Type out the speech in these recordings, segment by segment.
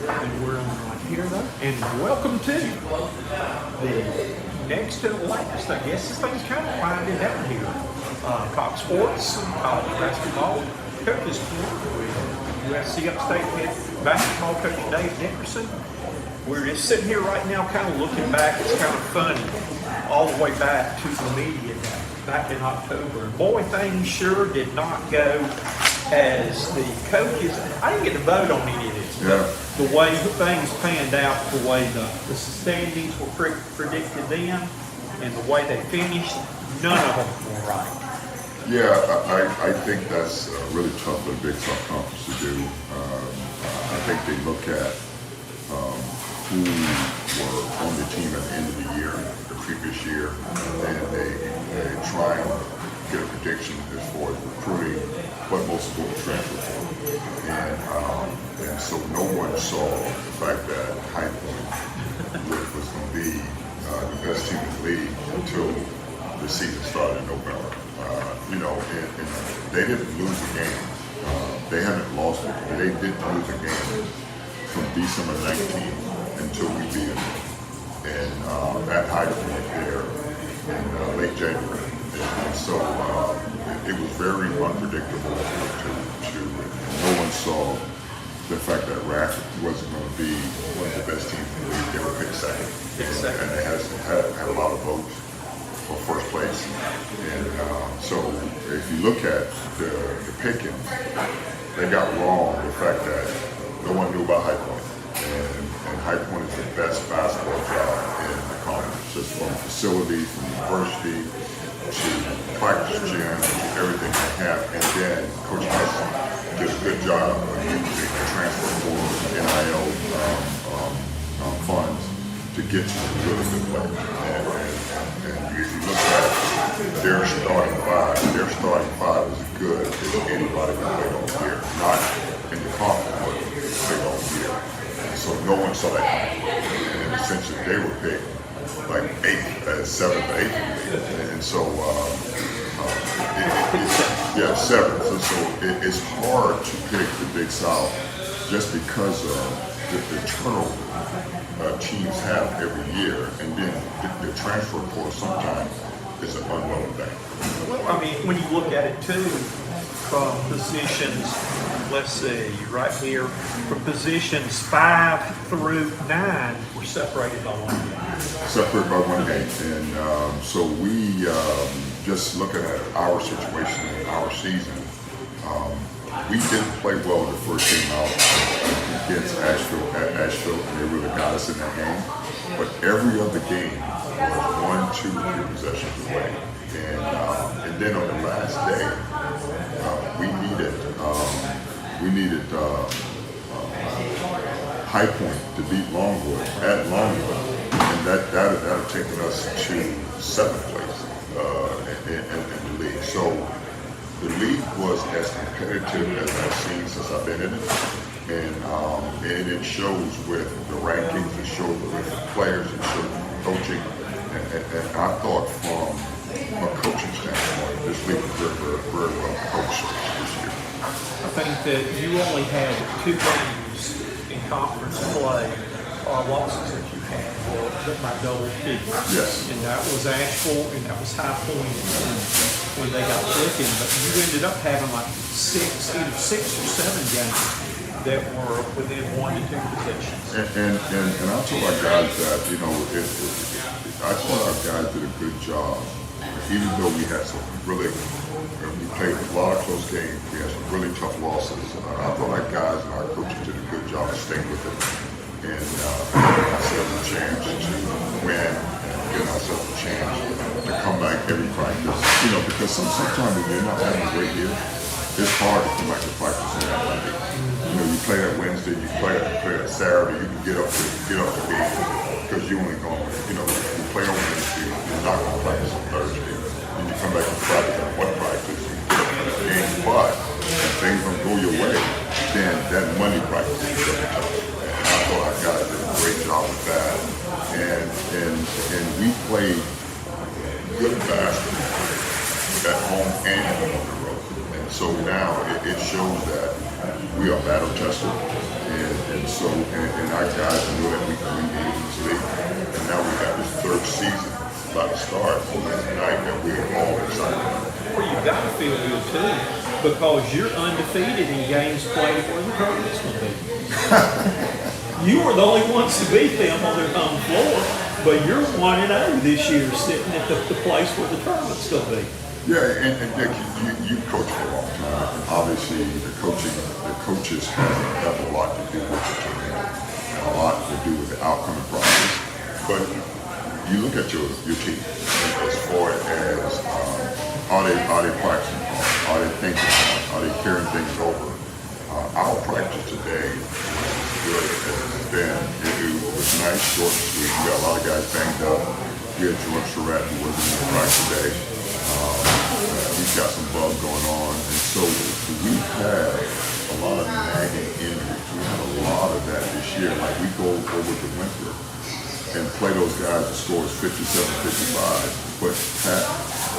And we're on right here though. And welcome to the next to the latest, I guess this thing's kind of winding down here. Cox Sports, college basketball coaches with USC Upstate head basketball coach Dave Dickerson. We're just sitting here right now kind of looking back. It's kind of funny all the way back to the media back in October. And boy, things sure did not go as the coaches. I didn't get to vote on any of this. Yeah. The way things panned out, the way the standings were predicted then, and the way they finished, none of them were right. Yeah, I think that's really tough for a Big South Conference to do. I think they look at who were on the team at the end of the year, the previous year, and they try and get a prediction as far as recruiting, what most of them will transfer for. And so no one saw the fact that High Point was going to be the best team in the league until the season started in November. And they didn't lose a game. They haven't lost it, but they didn't lose a game from December 19th until we beat them. And at High Point there in late January. And so it was very unpredictable to no one saw the fact that Rack wasn't going to be one of the best teams in the league. They were picked second. And they had a lot of votes for first place. And so if you look at the pickings, they got wrong the fact that no one knew about High Point. And High Point is the best basketball job in the conference, just from facilities, from university, to practice gym, to everything they have. And then Coach Hudson did a good job of using the transfer portal, NIL funds to get you some really good play. And if you look at their starting five is as good as anybody that played all year. Not in the conference, but played all year. And so no one saw that. And essentially they were picked like seventh or eighth. And so, seventh. So it's hard to pick the Big South just because of the turnover teams have every year, and then the transfer portal sometimes is an unknown thing. Well, I mean, when you look at it too, from positions, let's see, right here, from positions 5 through 9, we're separated by one game. Separated by one game, and so we just looking at our situation in our season. We didn't play well the first game out against Asheville, and they really got us in that game. But every other game was 1, 2, 3 possessions away. And then on the last day, we needed High Point to beat Longwood at Longwood, and that had taken us to 7th place in the league. So the league was as competitive as I've seen since I've been in it, and it shows with the rankings, it shows with the players, it shows with coaching, and I thought from a coaching standpoint, this league was very well coached this year. I think that you only had 2 games in conference play, losses that you had by double figures. Yes. And that was Asheville and that was High Point when they got flicking. But you ended up having like either 6 or 7 games that were within 1 to 2 possessions. And I told our guys that, I thought our guys did a good job. Even though we had some we played a lot of close games, we had some really tough losses. I thought our guys and our coaches did a good job of staying with it and giving ourselves a chance to win and giving ourselves a chance to come back every practice. Because sometimes when you're not having a great year, it's hard to come back to practice on that Monday. You play that Wednesday, you play that Saturday, you can get up to game because you only going, you play on Wednesday, you're not going to practice on Thursday. And you come back to practice on one practice, you get up to the game. But if things don't go your way, then that Monday practice is going to be tough. And I thought our guys did a great job with that. And we played good basketball at home and on the road. And so now it shows that we are battle tested, and our guys know that we can win games in this league. And now we have this third season about to start on Wednesday night that we're all excited about. Well, you've got to feel good too, because you're undefeated in games played where the tournament's going to be. You were the only ones to beat them on their home floor, but you're 1-0 this year, sitting at the place where the tournament's going to be. Yeah, and Nick, you coached for a long time. And obviously, the coaches have a lot to do with the team, and a lot to do with the outcome and process. But you look at your team as far as are they practicing hard? Are they thinking hard? Are they carrying things over? Our practice today was good as it's been. It was nice, short and sweet. We got a lot of guys banged up. We had George Surratt who wasn't in the practice today. We've got some bug going on, and so we've had a lot of nagging injuries. We had a lot of that this year. Like we go over to Winthrop and play those guys that scores 57, 55, but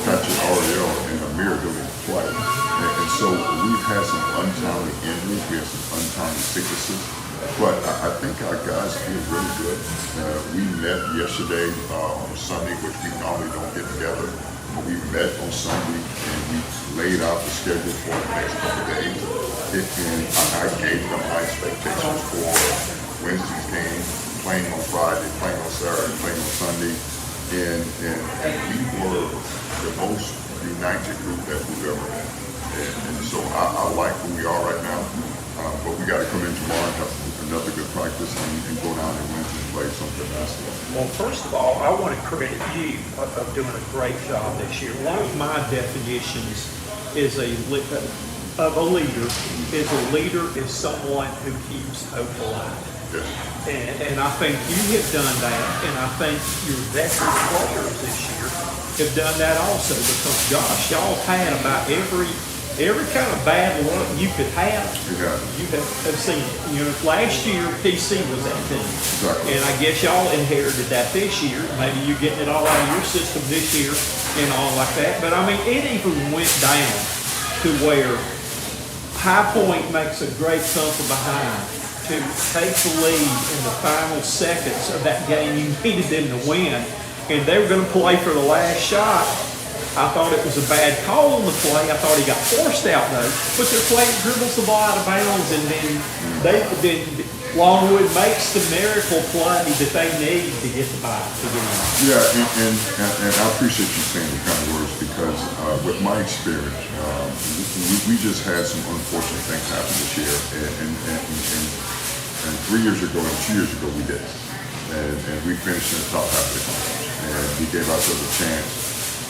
Patrick Ariel and Amir don't even play. And so we've had some untimely injuries. We have some untimely sicknesses. But I think our guys feel really good. We met yesterday on Sunday, which we normally don't get together. But we met on Sunday and we laid out the schedule for the next couple of days. And I gave them my expectations for Wednesday's game, playing on Friday, playing on Saturday, playing on Sunday. And we were the most united group that we've ever been. And so I like who we are right now. But we got to come in tomorrow and have another good practice and go down and win and play something basketball. Well, first of all, I want to credit you of doing a great job this year. One of my definitions is of a leader is someone who keeps hope alive. Yes. And I think you have done that, and I think your veteran players this year have done that also, because gosh, y'all had about every kind of bad luck you could have. You have seen it. You know, last year PC was that team. Exactly. And I guess y'all inherited that this year. Maybe you're getting it all out of your system this year and all like that. But I mean, it even went down to where High Point makes a great come from behind to take the lead in the final seconds of that game you needed them to win. And they were going to play for the last shot. I thought it was a bad call on the play. I thought he got forced out though. But their play dribbles the ball out of bounds, and then Longwood makes the miracle play that they need to get the ball to get in. Yeah, and I appreciate you saying the kind of words, because with my experience, we just had some unfortunate things happen this year, and 3 years ago and 2 years ago we did, and we finished in the top half of the conference, and we gave ourselves a chance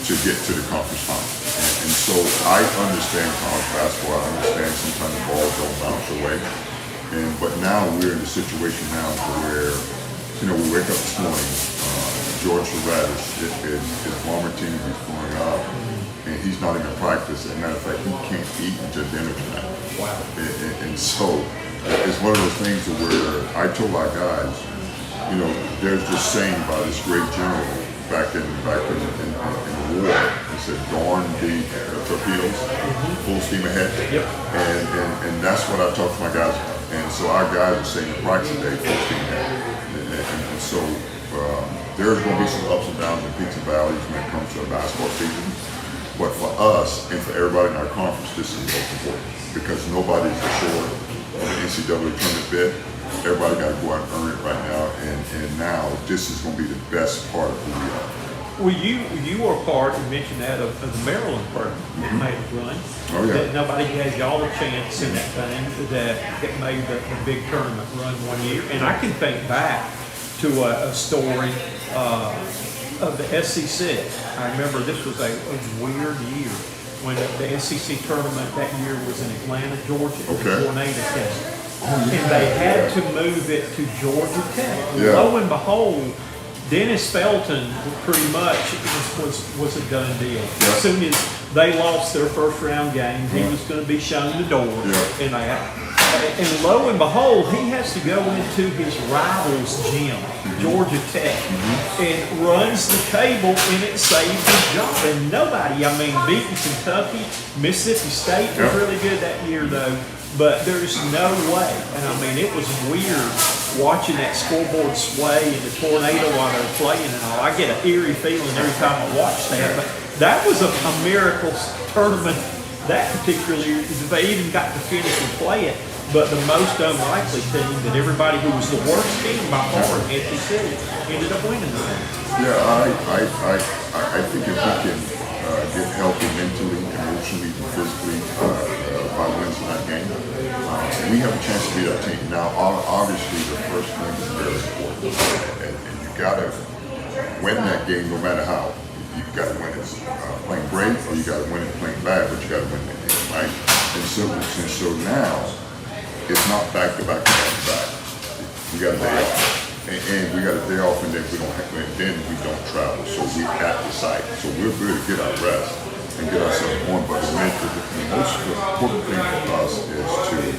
to get to the conference final. And so I understand college basketball. I understand sometimes the ball don't bounce away. But now we're in a situation now where, we wake up this morning, George Surratt is former team, he's going up, and he's not even practice. As a matter of fact, he can't eat until dinner tonight. Wow. And so it's one of those things where I told our guys, there's this saying by this great general back in the war. He said, "Darn the torpedoes, full steam ahead." Yep. And that's what I talk to my guys about. And so our guys are saying the practice today, full steam ahead. And so there's going to be some ups and downs and peaks and valleys when it comes to a basketball season. But for us and for everybody in our conference, this is most important, because nobody's assured of the NCAA tournament bid. Everybody got to go out and earn it right now, and now this is going to be the best part of who we are. Well, you were part, you mentioned that, of the Maryland program that made a run. Oh, yeah. That nobody gave y'all a chance in that thing that made the big tournament run one year. And I can think back to a story of the SEC. I remember this was a weird year when the SEC tournament that year was in Atlanta, Georgia. Okay. The tornado came. And they had to move it to Georgia Tech. Yeah. Lo and behold, Dennis Felton pretty much was a done deal. Yeah. As soon as they lost their first round game, he was going to be shown the door. Yeah. And lo and behold, he has to go into his rival's gym, Georgia Tech, and runs the table, and it saved his job. And nobody, beating Kentucky, Mississippi State was really good that year though. but there's no way. And I mean, it was weird watching that scoreboard sway and the tornado while they're playing and all. I get an eerie feeling every time I watch that. But that was a miracle tournament that particular year. They even got to finish and play it. But the most unlikely team that everybody who was the worst team by far in SEC ended up winning the game. Yeah, I think if we can get healthy mentally, emotionally, and physically by Wednesday night game, we have a chance to beat our team. Now, obviously, the first game is very important, and you got to win that game no matter how. You got to win it playing great, or you got to win it playing bad, but you got to win that game, right? And so now, it's not back to back to back to back. We got a day off, and we got a day off, and then we don't travel. So we at the site. So we're good to get our rest and get ourselves going. But the most important thing for us is to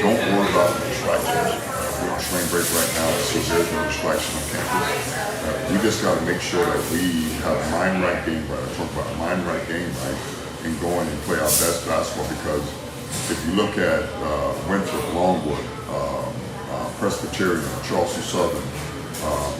don't worry about the distractions. We're on spring break right now, so there's no distraction on campus. We just got to make sure that we have a mind right, game right. I talk about mind right, game right, and go in and play our best basketball because. If you look at Winthrop, Longwood, Presbyterian, Charleston Southern,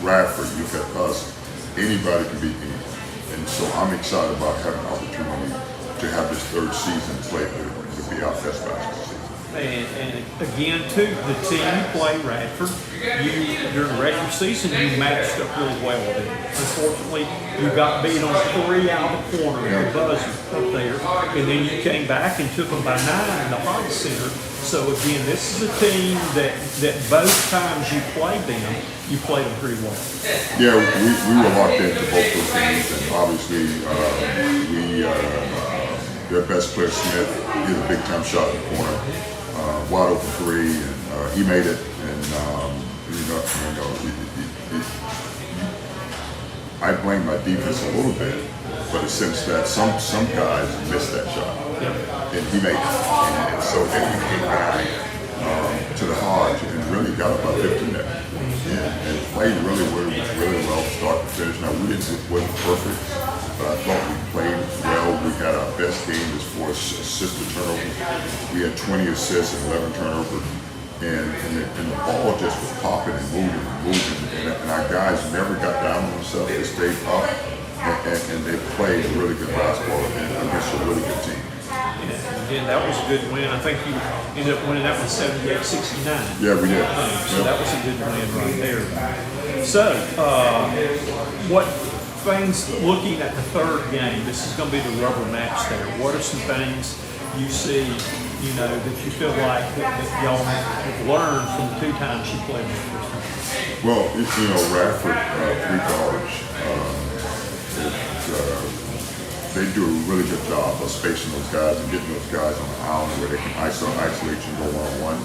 Radford, you look at us, anybody can beat anyone. And so I'm excited about having an opportunity to have this third season played to be our best basketball season. And again, too, the team you play, Radford, during the regular season, you matched up really well with them. Unfortunately, you got beat on 3 out of the corner at the buzzer up there, and then you came back and took them by 9 in the Hart Center. So again, this is a team that both times you played them, you played them pretty well. Yeah, we were locked into both those games, and obviously their best player, Smith, hit a big time shot in the corner. Wide open 3, and he made it. And I blame my defense a little bit, but in the sense that some guys missed that shot, and he made it. And so then we came back to the Hodge and really got about 15 there, and played really well from start to finish. Now wasn't perfect, but I thought we played well. We had our best game as far as assist to turnovers. We had 20 assists and 11 turnovers. And the ball just was popping and moving. And our guys never got down on themselves. They stayed up and they played really good basketball against a really good team. Yeah, again, that was a good win. I think you ended up winning that one 78-69. Yeah, we did. So that was a good win right there. So, what things, looking at the third game, this is going to be the rubber match there. What are some things you see, that you feel like that y'all have learned from the 2 times you played in the first time? Well, Radford, 3 guards, they do a really good job of spacing those guys and getting those guys on the island where they can isolate you and go one-on-one.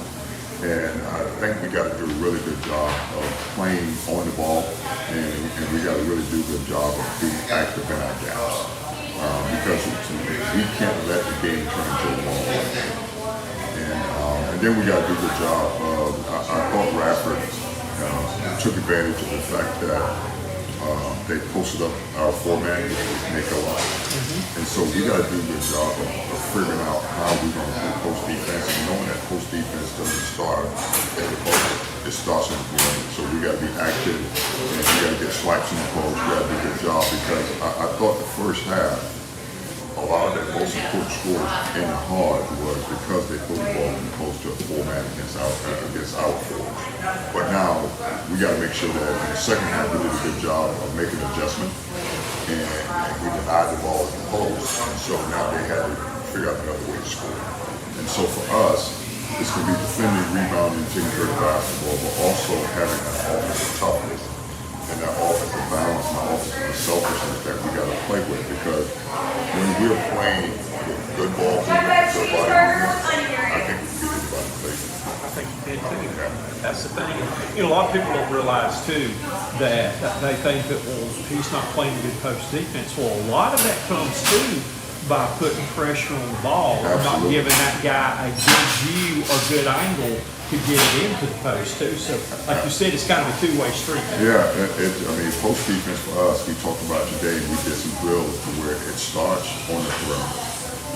And I think we got to do a really good job of playing on the ball, and we got to really do a good job of being active in our gaps. Because we can't let the game turn into a one-on-one game. And then we got to do a good job of, I thought Radford took advantage of the fact that they posted up our 4-man, which was make a lot. And so we got to do a good job of figuring out how we're going to do post defense, and knowing that post defense doesn't start at the post, it starts in the beginning. So we got to be active, and we got to get swipes in the post. We got to do a good job because I thought the first half, a lot of their most important scores in the Hodge was because they put the ball in the post to a 4-man against our forwards. But now we got to make sure that in the second half we did a good job of making adjustment, and we denied the ball in the post. And so now they had to figure out another way to score. And so for us, it's going to be defending, rebounding, taking care of the basketball, but also having that offensive toughness and that offensive balance and that offensive selfishness that we got to play with, because when we're playing with good ball movement, good body movement, I think we can get anybody to play. I think you did too. That's the thing. A lot of people don't realize too that they think that, well, he's not playing good post defense. Well, a lot of that comes too by putting pressure on the ball, or not giving that guy a good view or good angle to get it into the post too. So, like you said, it's kind of a 2-way street. Yeah, post defense for us, we talked about today, we did some drills to where it starts on the perimeter.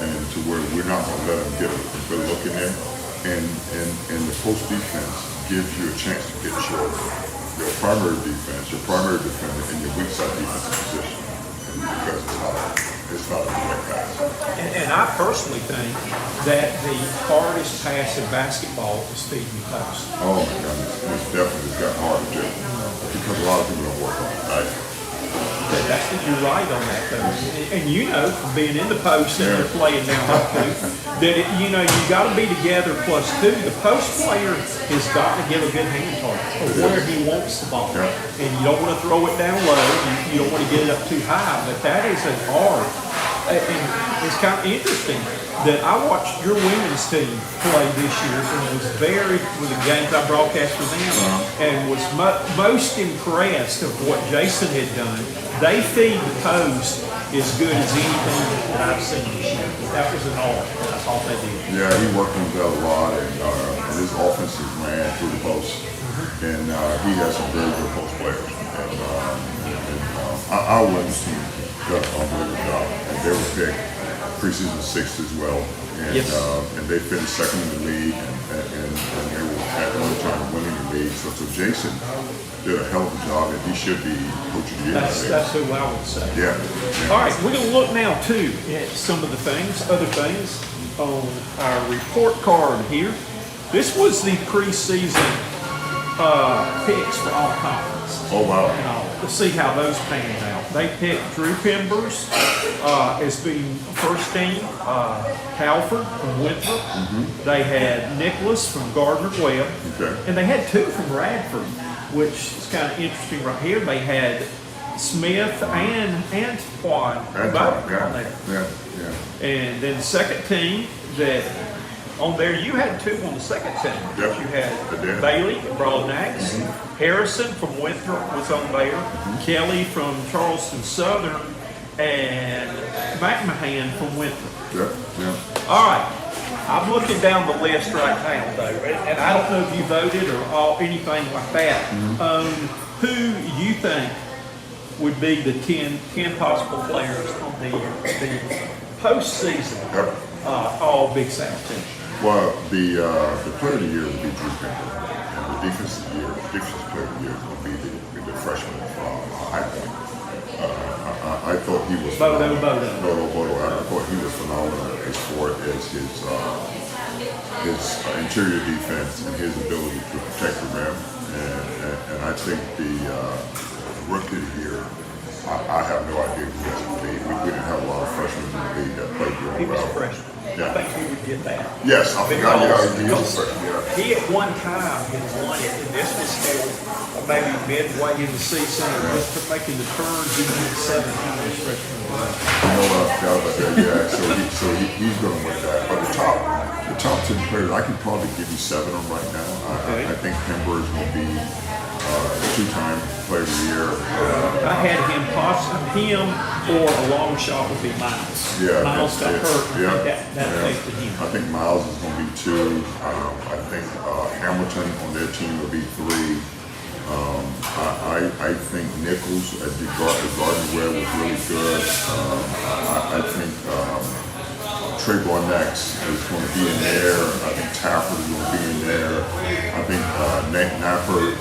and to where we're not going to let them get a good look in there. And the post defense gives you a chance to get your primary defense, your primary defender, in your weak side defensive position, and because it's not a direct pass. And I personally think that the hardest pass in basketball is feeding the post. Oh my goodness, it's definitely gotten hard to do because a lot of people don't work on it. Right? You're right on that, though. And you know, from being in the post and you're playing down low too, that you got to be together plus two. The post player has got to give a good hand target or where he wants the ball, and you don't want to throw it down low. You don't want to get it up too high. But that is an art, and it's kind of interesting that I watched your women's team play this year and was with the games I broadcast for them, and was most impressed of what Jason had done. They feed the post as good as anything that I've seen this year. That was an art. I thought they did. Yeah, he worked on that a lot, and his offense is ran through the post, and he has some very good post players. And our women's team done an unbelievable job, and they were picked preseason sixth as well, and they finished second in the league, and they were at one time winning the league. So Jason did a hell of a job, and he should be coach of the year. That's who I would say. Yeah. All right, we're going to look now too at some of the other things on our report card here. This was the preseason picks for all conferences. Oh wow! Let's see how those panned out. They picked Drew Pimbers as being first team, Halford from Winthrop. They had Nicholas from Gardner-Webb, and they had two from Radford, which is kind of interesting right here. They had Smith and Antoine both on there. And then the second team that on there, you had two on the second team. You had Bailey at Broadnax, Harrison from Winthrop was on there, Kelly from Charleston Southern, and McMahon from Winthrop. All right. I'm looking down the list right now, though, and I don't know if you voted or anything like that. Who you think would be the 10 possible players on the postseason all Big South team? Well, the player of the year would be Drew Pimble, and the defensive player of the year would be the freshman from High Point. I thought he was phenomenal. I thought he was phenomenal as far as his interior defense and his ability to protect the rim. And I think the rookie of the year, I have no idea who that's going to be. We didn't have a lot of freshmen in the league that played really well. He was a freshman. I think he would get that. Yes, I forgot. He was a freshman. He at one time had won it, and this was still maybe midway in the season, just making the turns. He won 17 as freshman. I forgot about that. Yeah, so he's going to win that. But the top 10 players, I can probably give you 7 of them right now. I think Pember is going to be two-time player of the year. I had him or a long shot would be Miles. Miles got hurt. That affected him. I think Miles is going to be 2. I think Hamilton on their team will be 3. I think Nichols at the Gardner-Webb was really good. I think Trayvon Nex is going to be in there. I think Tapper is going to be in there. I think Nate Napper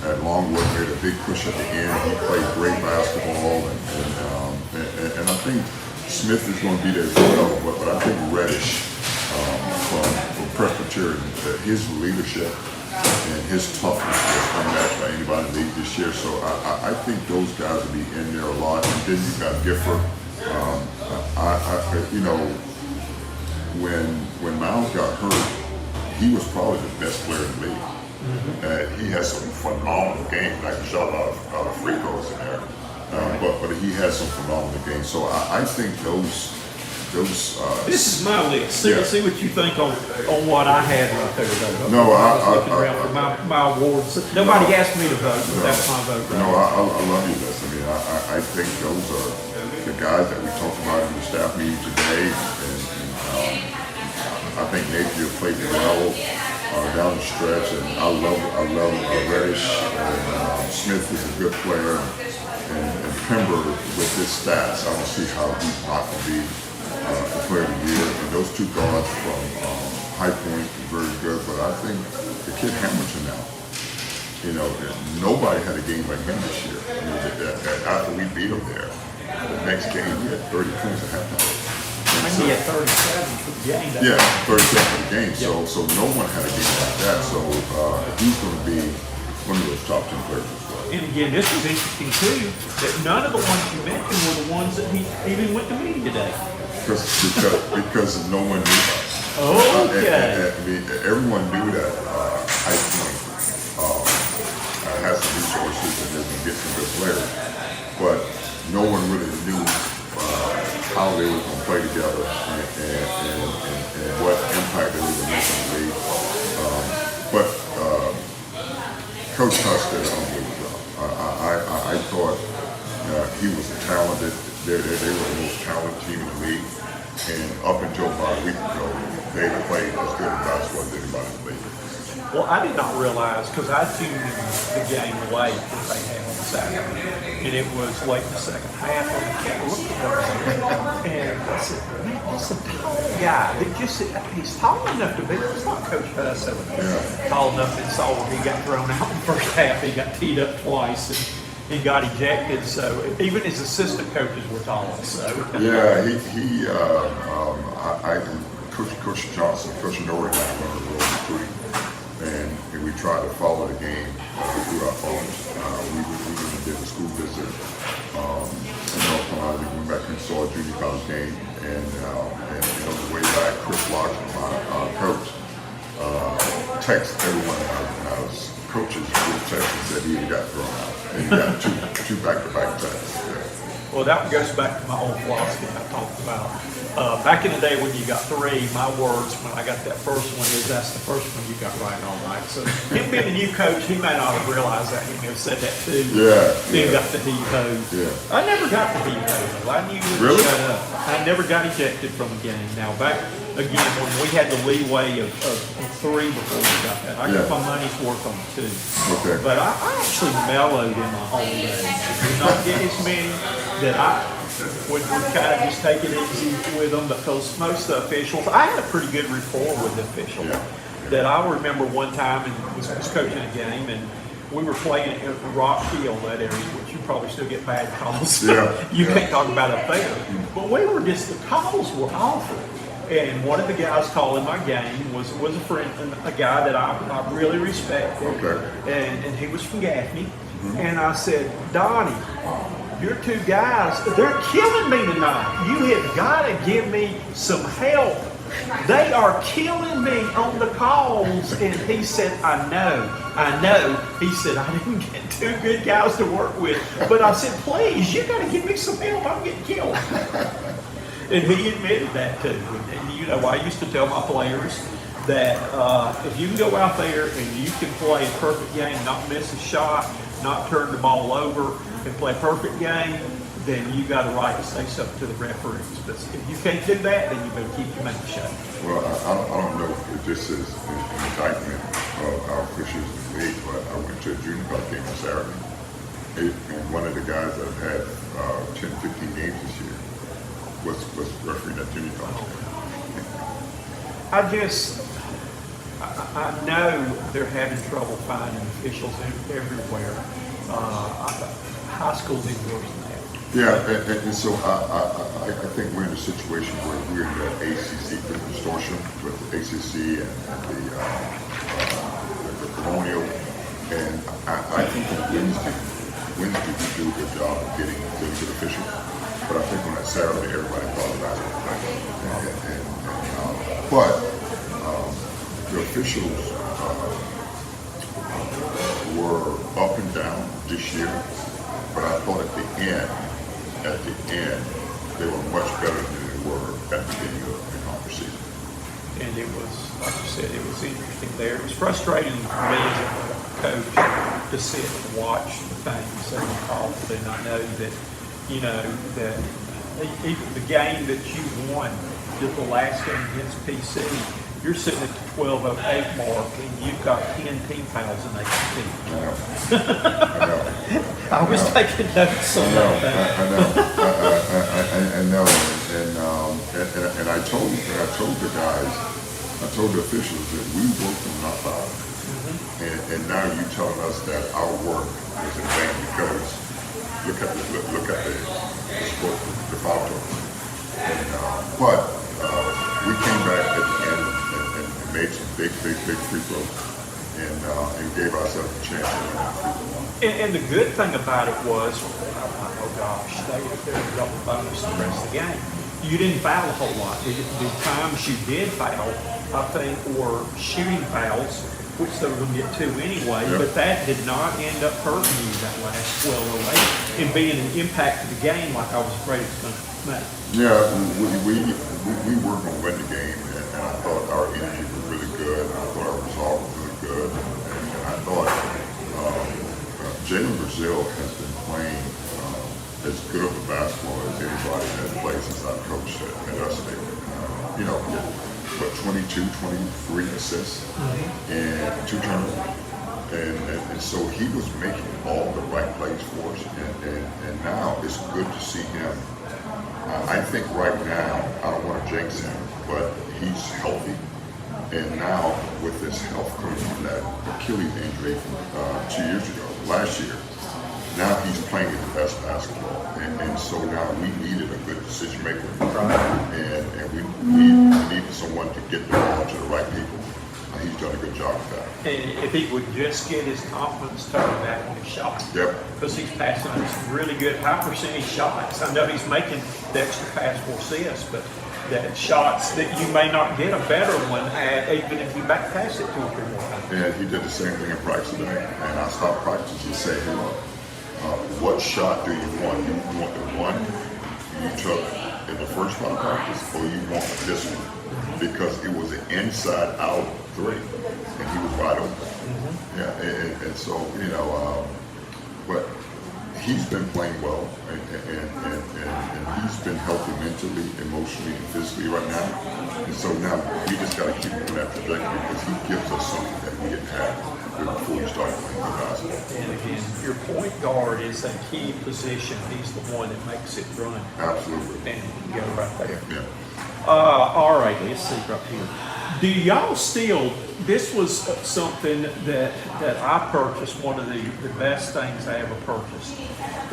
at Longwood made a big push at the end. He played great basketball, and I think Smith is going to be there as well. But I think Reddish from Presbyterian, his leadership and his toughness was unmatched by anybody in the league this year. So I think those guys will be in there a lot. And then you got Gifford. When Miles got hurt, he was probably the best player in the league. He has some phenomenal games. Like he shot a lot of free throws in there, but he has some phenomenal games. So I think those. This is my list. See what you think on what I had right there. Though. No, I was looking around for my awards. Nobody asked me to vote, but that's my vote. Right I love you, Les. I mean, I think those are the guys that we talked about in the staff meeting today, and I think Napier played well down the stretch, and I love Reddish, and Smith is a good player, and Pember with his stats, I don't see how he's not going to be Player of the Year, and those two guards from High Point were very good. But I think the kid Hamilton now, nobody had a game like him this year. After we beat him there, the next game he had 30 points at halftime. I think he had 37 for the game. Yeah, 37 for the game. So no one had a game like that. So he's going to be one of those top 10 players as well. And again, this was interesting too, that none of the ones you mentioned were the ones that he even went to meeting today. Because no one knew us. Okay. Everyone knew that High Point has some resources and they can get some good players, but no one really knew how they were going to play together and what impact they were going to make on the league. But Coach Huss did an unbelievable job. I thought he was talented. They were the most talented team in the league. And up until about a week ago, they played as good a basketball as anybody in the league. Well, I did not realize, because I tuned the game late that they had on Saturday, and it was late in the second half, and I kept looking at him, and I said, man, that's a tall guy. He's tall enough to be, it's not Coach Huss, tall enough that saw when he got thrown out in the first half, he got teed up twice, and he got ejected, so even his assistant coaches were tall, so. Yeah, Coach Johnson, Coach Norrie, and I were recruiting. And we tried to follow the game through our phones. We did a school visit in North Carolina. We went back and saw a junior college game. And on the way back, Chris Locke, my coach, texted everyone in our coaches group text and said he got thrown out. And he got two back-to-back texts. Yeah. Well, that goes back to my old philosophy I talked about. Back in the day when you got three, my words when I got that first one is that's the first one you got right all right. So him being a new coach, he may not have realized that. He may have said that too. Then got the heave-ho. Yeah. I never got the heave-ho. I knew you would shut up. I never got ejected from a game. Now, back again, when we had the leeway of three before we got that, I got my money's worth on two. Okay. But I actually mellowed in my old age. I did not get as many that I would kind of just take it easy with them, because most of the officials, I had a pretty good rapport with the officials. That I remember one time and was coaching a game, and we were playing at Rock Hill, that area, which you probably still get bad calls. You can't talk about up there. But the calls were awful. And one of the guys calling my game was a friend, a guy that I really respect. And he was from Gaffney. And I said, Donnie, your two guys, they're killing me tonight. You have got to give me some help. They are killing me on the calls. And he said, I know. He said, I didn't get two good guys to work with. But I said, please, you got to give me some help. I'm getting killed. And he admitted that too. And I used to tell my players that if you can go out there and you can play a perfect game, not miss a shot, not turn the ball over, and play a perfect game, then you got a right to say something to the referees. But if you can't do that, then you better keep your mouth shut. Well, I don't know if this is an indictment of our officials in the league, but I went to a junior college game on Saturday, and one of the guys that have had 10, 15 games this year was refereeing that junior college game. I know they're having trouble finding officials everywhere. High school's even worse than that. Yeah, and so I think we're in a situation where we're in the ACC distortion with the ACC and the Colonial, and I think on Wednesday we do a good job of getting good officials, but I think on that Saturday everybody thought about it. But the officials were up and down this year, but I thought at the end, they were much better than they were at the beginning of the conference season. And it was, like you said, it was interesting there. It was frustrating for me as a coach to sit and watch the things and the calls and I know that, that even the game that you won, just the last game against PC, you're sitting at the 12:08 mark and you've got 10 team fouls and they compete. I know. I was taking notes on that. I know. and I told the guys, I told the officials that we worked on our foul. And now you telling us that our work was in vain because look at the foul total. But we came back at the end and made some big free throws and gave ourselves a chance to win that free throw. And the good thing about it was, oh gosh, they double bonus the rest of the game. You didn't foul a whole lot. The times you did foul, I think, were shooting fouls, which they were going to get to anyway, yep. but that did not end up hurting you that last 12 or 8 and being an impact to the game like I was afraid it was going to make. Yeah, we were going to win the game, and I thought our energy was really good, and I thought our resolve was really good, and I thought Jalen Brazil has been playing as good of a basketball as anybody that plays since I've coached at Upstate. You know, but 22, 23 assists and 2 turnovers. And so he was making all the right plays for us. And now it's good to see him. I think right now, I don't want to jinx him, but he's healthy. And now with his health coming from that Achilles injury from 2 years ago, last year, now he's playing the best basketball, and so now we needed a good decision maker, and we needed someone to get the ball to the right people. And he's done a good job of that. And if he would just get his confidence turned back on his shot, because he's passing some really good high percentage shots. I know he's making the extra pass for assists, but that shots that you may not get a better one at, even if you back pass it 2 or 3 more times. And he did the same thing in practice today, and I stopped practice and said, hey, look, what shot do you want? You want the one you took in the first round of practice, or you want this one? Because it was an inside-out 3, and he was wide open. Yeah, and so, you know, but he's been playing well, and he's been healthy mentally, emotionally, and physically right now. And so now we just got to keep him on that trajectory because he gives us something that we didn't have before we started playing good basketball. And again, your point guard is a key position. He's the one that makes it run. Absolutely. And you go right there. Yeah. All right, let's see right here. Do y'all still, this was something that I purchased, one of the best things I ever purchased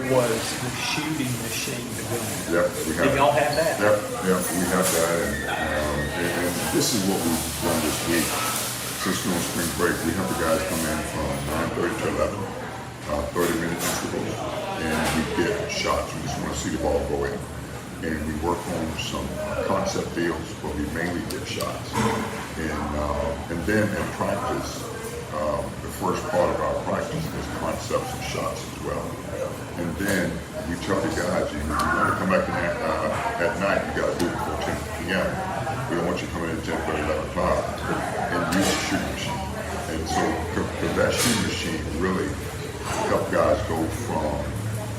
was the shooting machine, the gun. Yep, we have. Do y'all have that? Yep, we have that. And this is what we've done this week. Since we're on spring break, we have the guys come in from 9:30 to 11, 30-minute intervals, and we get shots. We just want to see the ball go in. And we work on some concept deals, but we mainly get shots. And then in practice, the first part of our practice is concepts and shots as well. And then we tell the guys, if you want to come back at night, you got to do it before 10 p.m. We don't want you coming in 10, 30, 11 o'clock and use the shooting machine. And so that shooting machine really helped guys go from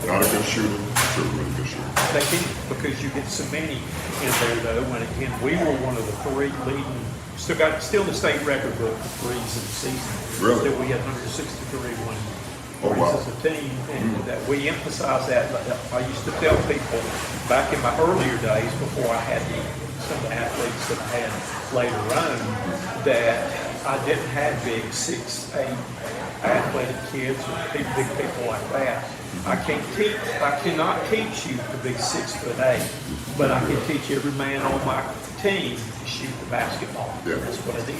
not a good shooter to a really good shooter. They can, because you get so many in there though. When again, we were one of the 3 leading, still the state record book for threes in the season. Really? That we had 163 one Oh, wow. as a team, and that we emphasize that. I used to tell people back in my earlier days before I had some of the athletes that I had later on that I didn't have big 6'8" athletic kids or big people like that. I cannot teach you to be 6'8", but I can teach every man on my team to shoot the basketball. Yeah. That's what I did.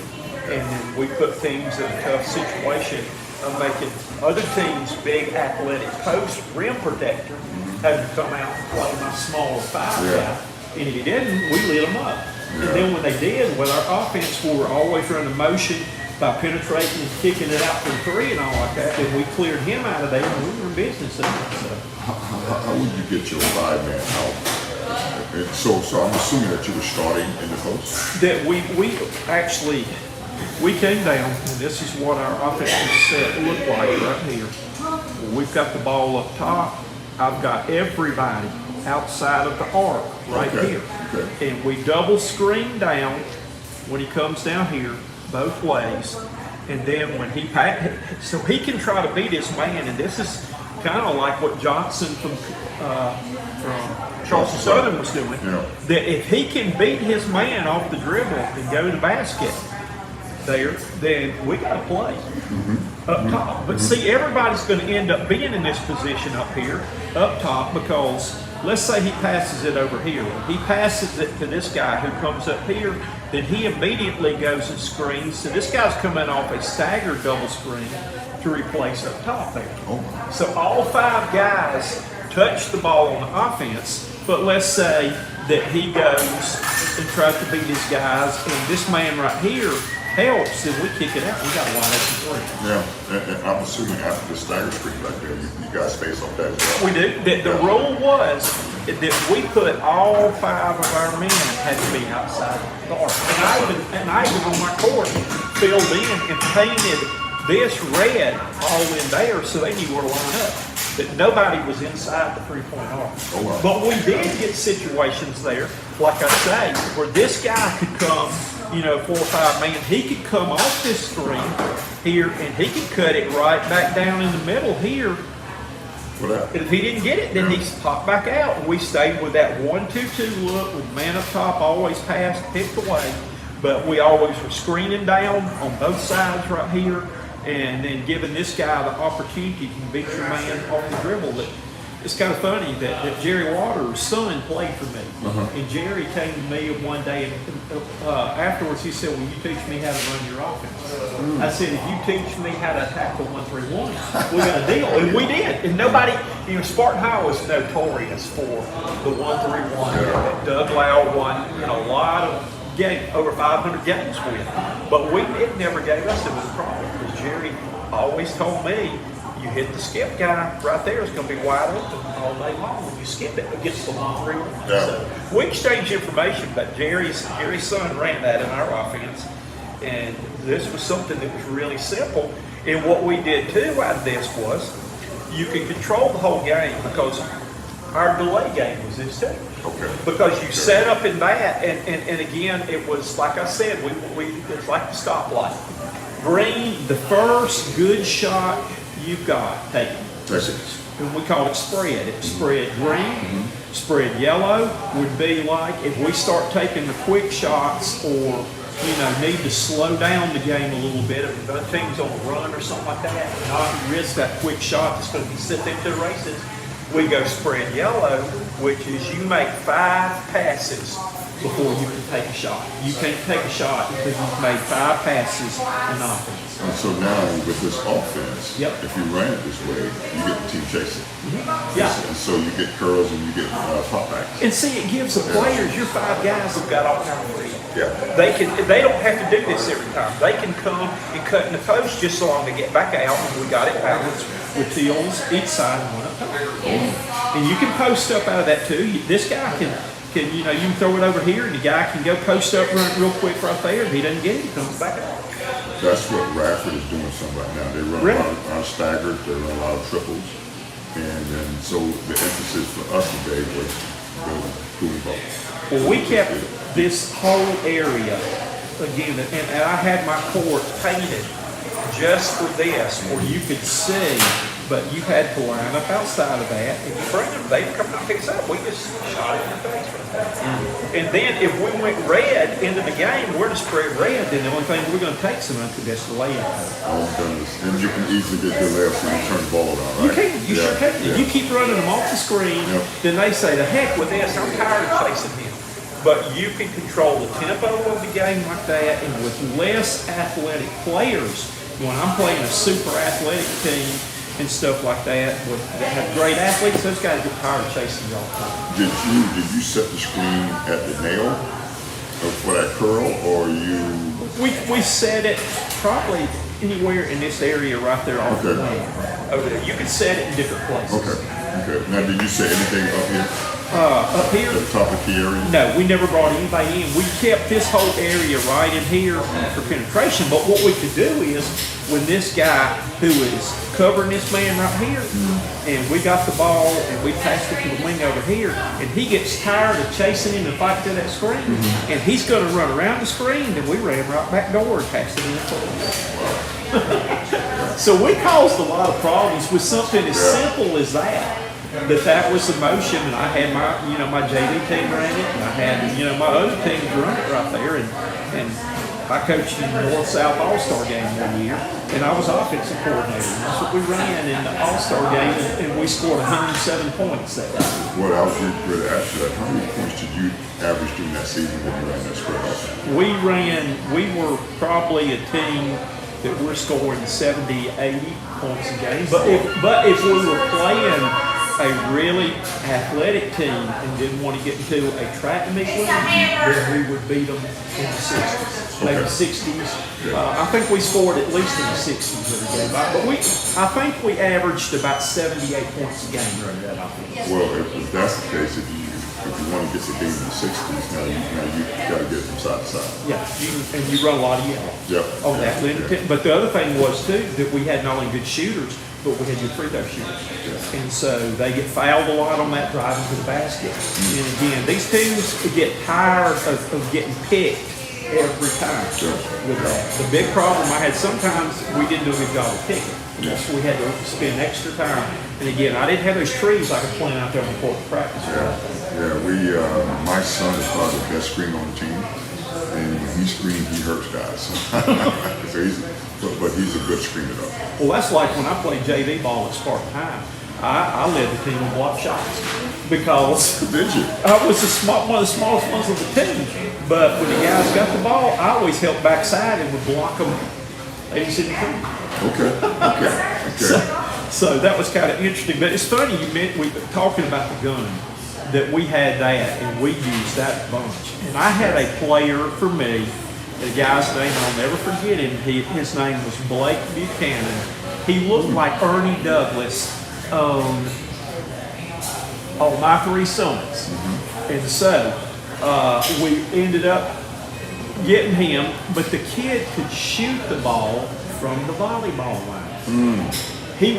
And then we put teams in a tough situation of making other teams big athletic post rim protector had to come out and play my smaller 5 guy. And if he didn't, we lit them up. And then when they did, well, our offense, we were always running motion by penetrating and kicking it out from 3 and all like that. Then we cleared him out of there and we were in business. So. How would you get your 5-man out? And so I'm assuming that you were starting in the post? That we actually, we came down, and this is what our offensive set looked like right here. We've got the ball up top. I've got everybody outside of the arc right here. Okay. And we double screen down when he comes down here both ways. And then when so he can try to beat his man, and this is kind of like what Johnson from Charleston Southern was doing. Yeah. That if he can beat his man off the dribble and go to the basket there, then we got to play up top. But see, everybody's going to end up being in this position up here, up top, because let's say he passes it over here. If he passes it to this guy who comes up here, then he immediately goes and screens. So this guy's coming off a staggered double screen to replace up top there. Oh. So all 5 guys touch the ball on the offense, but let's say that he goes and tries to beat his guys, and this man right here helps, then we kick it out. We got a wide open three. Yeah, and I'm assuming after the stagger screen right there, you guys face off that as well. We do. The rule was that we put all 5 of our men had to be outside the arc. And I even on my court filled in and painted this red all in there so they knew where to line up. That nobody was inside the 3-point arc. Oh, wow. But we did get situations there, like I say, where this guy could come, 4 or 5 man, he could come off this screen here and he could cut it right back down in the middle here. If he didn't get it, then he's popped back out. And we stayed with that 1-2-2 look with man up top, always passed, picked away. But we always were screening down on both sides right here, and then giving this guy the opportunity to beat your man off the dribble. It's kind of funny that Jerry Waters' son played for me. And Jerry came to me one day, and afterwards he said, "Will you teach me how to run your offense?" I said, "If you teach me how to attack the 1-3-1, we got a deal." And we did. And nobody, Spartan High was notorious for the 1-3-1. Doug Lau won a lot of games, over 500 games with. But it never gave us a problem, because Jerry always told me, you hit the skip guy right there, it's going to be wide open all day long. When you skip it, it gets the 1-3-1. Yeah. So we exchanged information, but Jerry's son ran that in our offense. And this was something that was really simple. And what we did too out of this was, you could control the whole game, because our delay game was this too. Okay. Because you set up in that, and again, it was like I said, it's like the stoplight. Green, the first good shot you've got, take it. And we call it spread. It's spread green, spread yellow would be like if we start taking the quick shots, or need to slow down the game a little bit. If the team's on a run or something like that, not risk that quick shot that's going to be sent into the races. We go spread yellow, which is you make 5 passes before you can take a shot. You can't take a shot until you've made 5 passes in offense. And so now with this offense, if you ran it this way, you get the team chasing. Yeah. And so you get curls and you get putbacks. And see, it gives the players, your 5 guys have got all kind of freedom. Yeah. They don't have to do this every time. They can come and cut in the post just so long to get back out, and we got it balanced with teals each side and one up top. And you can post up out of that too. This guy can you can throw it over here, and the guy can go post up, run it real quick right there. If he doesn't get it, he comes back out. That's what Radford is doing some right now. They run a lot of staggered, they run a lot of triples. And so the emphasis for us today was going ball. Well, we kept this whole area, again, and I had my court painted just for this, where you could see, but you had to line up outside of that. If you bring them, they come out and pick us up. We just shot it in the face right there. And then if we went red into the game, we're to spread red, then the only thing we're going to take some of that's the layup. Oh, goodness. And you can easily get the layup so you turn the ball around, right? You can. You sure can. If you keep running them off the screen, then they say, the heck with this, I'm tired of chasing him. But you can control the tempo of the game like that, and with less athletic players. When I'm playing a super athletic team and stuff like that, that have great athletes, those guys get tired of chasing you all the time. Did you set the screen at the nail for that curl, or you? We set it probably anywhere in this area right there on the lane. Over there, you can set it in different places. Okay. Now, did you say anything up here? Up here? At the top of the key area? No, we never brought anybody in. We kept this whole area right in here for penetration. But what we could do is, when this guy who is covering this man right here, and we got the ball and we passed it to the wing over here, and he gets tired of chasing him and fighting to that screen, and he's going to run around the screen, then we ran right back door and passed it in the floor. So we caused a lot of problems with something as simple as that. That was the motion, and I had my JV team ran it, and I had my other teams run it right there, and I coached in the North-South All-Star game one year, and I was offensive coordinator. And that's what we ran in the All-Star game, and we scored 107 points that day. Well, I was really ask you that. How many points did you average during that season when you ran that spread offense? We were probably a team that we're scoring 70, 80 points a game. But if we were playing a really athletic team and didn't want to get into a track and meet with them, then we would beat them in the 60s, maybe 60s. I think we scored at least in the 60s every game. But I think we averaged about 78 points a game running that offense. Well, if that's the case, if you want to get the game in the 60s, now you got to get it from side to side. Yeah, and you run a lot of yellow on that. But the other thing was too that we had not only good shooters, but we had good free throw shooters. Yeah. And so they get fouled a lot on that driving to the basket. And again, these teams get tired of getting picked every time with that. The big problem I had, sometimes we didn't do a good job of picking. So we had to spend extra time. And again, I didn't have those trees I could plant out there on the court to practice. My son is probably the best screen on the team. And when he screams, he hurts guys. But he's a good screener though. Well, that's like when I played JV ball at Spartanburg. I led the team in block shots because Did you? I was one of the smallest ones of the team. But when the guys got the ball, I always helped backside and would block them. They didn't see the team. Okay. So that was kind of interesting. But it's funny we were talking about the gun, that we had that and we used that a bunch. And I had a player for me, the guy's name, I'll never forget him. His name was Blake Buchanan. He looked like Ernie Douglas on My Three Sons. And so we ended up getting him, but the kid could shoot the ball from the volleyball line. He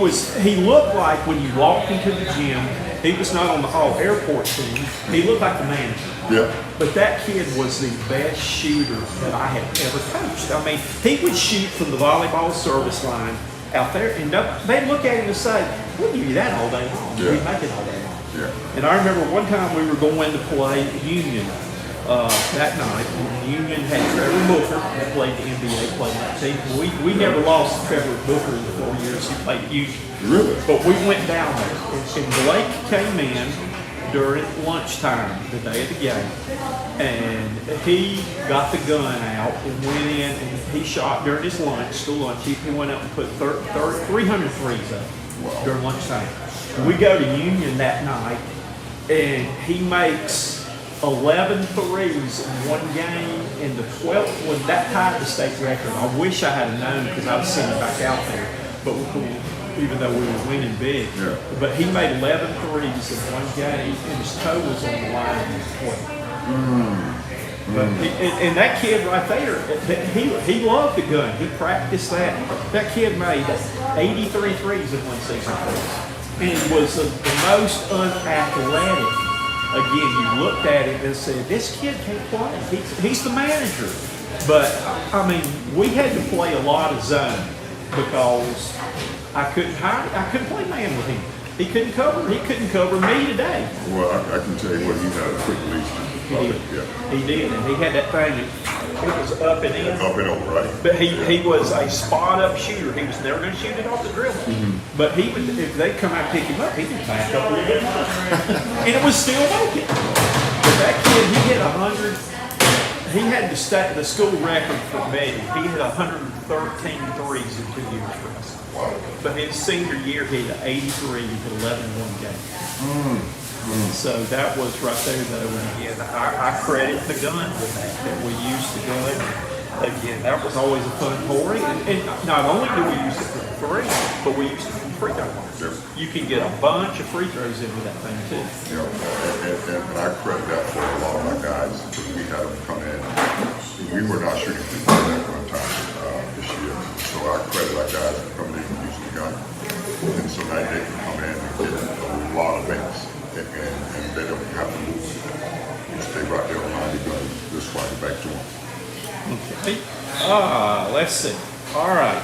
looked like when you walked into the gym, he was not on the all-airport team, he looked like the manager. Yeah. But that kid was the best shooter that I had ever coached. I mean, he would shoot from the volleyball service line out there, and they'd look at him and say, we'll give you that all day long. Yeah. We make it all day long. Yeah. And I remember one time we were going to play Union that night. Union had Trevor Booker that played the NBA, played that team. We never lost Trevor Booker in the 4 years he played at Union. Really? But we went down there, and Blake came in during lunchtime the day of the game, and he got the gun out and went in and he shot during his school lunch. He went out and put 300 threes up during lunchtime. We go to Union that night, and he makes 11 threes in one game, and the 12th one, that tied the state record. I wish I had known because I was sending him back out there, but even though we were winning big. Yeah. But he made 11 threes in one game, and his toe was on the line in his 12. But and that kid right there, he loved the gun. He practiced that. That kid made 83 threes in one season for us. And was the most unathletic. Again, you looked at him and said, this kid can't play. He's the manager. But, I mean, we had to play a lot of zone because I couldn't play man with him. He couldn't cover me today. Well, I can tell you what, he had a quick release. He did, and he had that thing. It was up and in. Up and over, right? But he was a spot-up shooter. He was never going to shoot it off the dribble. But he would, if they come out and pick him up, he would back up a little bit more. And it was still working. But that kid, he hit 100. He had the school record for me. He hit 113 threes in 2 years for us. Wow. But his senior year, he hit 83 and 11 in one game. So that was right there, though. And again, I credit the gun with that we used the gun. Again, that was always a fun pouring. And not only do we use it for three, but we used it for free throw lines. Yep. You can get a bunch of free throws in with that thing, too. You know, and I credit that for a lot of my guys. We had them come in. We were not shooting free throws at one time this year. So I credit our guys for coming in and using the gun. And so now they can come in and get a lot of things. And they don't have to move. You stay right there behind the gun, just slide it back to them. Okay. Let's see. All right.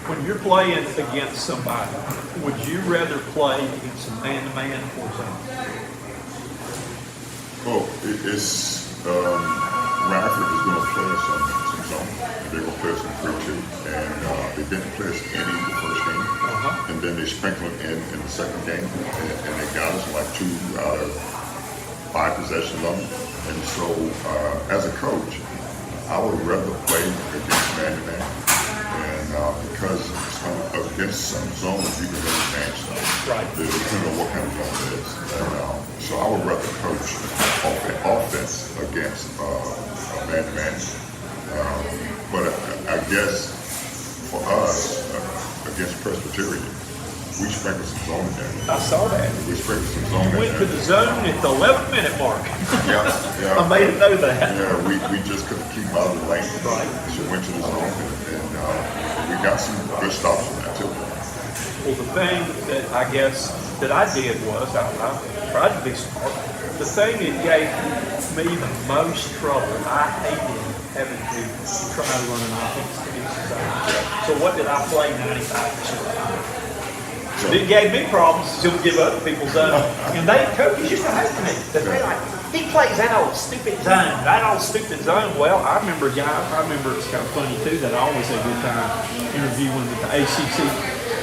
When you're playing against somebody, would you rather play against a man-to-man or zone? Well, it's Radford is going to play us some zone. They're going to play us some 3-2, and they didn't play us any the first game, and then they sprinkled in the second game, and they got us like 2 out of 5 possessions of them. And so, as a coach, I would rather play against man-to-man, and because against some zones you can really manage them. Right. Depending on what kind of zone it is. And, so I would rather coach offense against man-to-man. But I guess for us, against Presbyterian, we sprinkled some zone in there. I saw that. We sprinkled some zone in there. Went to the zone at the 11th minute mark. Yeah. I made him know that. Yeah, we just couldn't keep out of the lane. Right. So we went to the zone, and we got some good stops from that too. Well, the thing that I guess that I did was I tried to be smart. The thing that gave me the most trouble, I hated having to try to run an offense against the zone. So what did I play 95% of the time? It gave me problems to give other people zone. And coaches used to hate me. They'd be like, he plays that old stupid zone, Well, I remember it's kind of funny too that I always had a good time interviewing with the ACC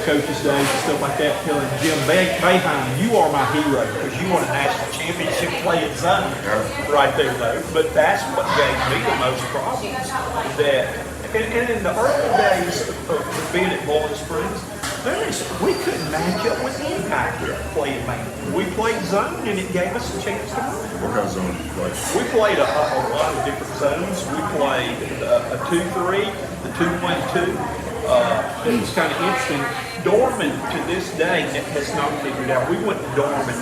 coaches days and stuff like that, telling Jim Boeheim, you are my hero because you won a national championship playing zone right there though. But that's what gave me the most problems. And in the early days of being at Bowling Springs, we couldn't match up with anybody playing man. We played zone and it gave us a chance to win. What kind of zone did you play? We played a lot of different zones. We played a 2-3, the 2-1-2. It was kind of interesting. Dorman to this day has not figured out. We went to Dorman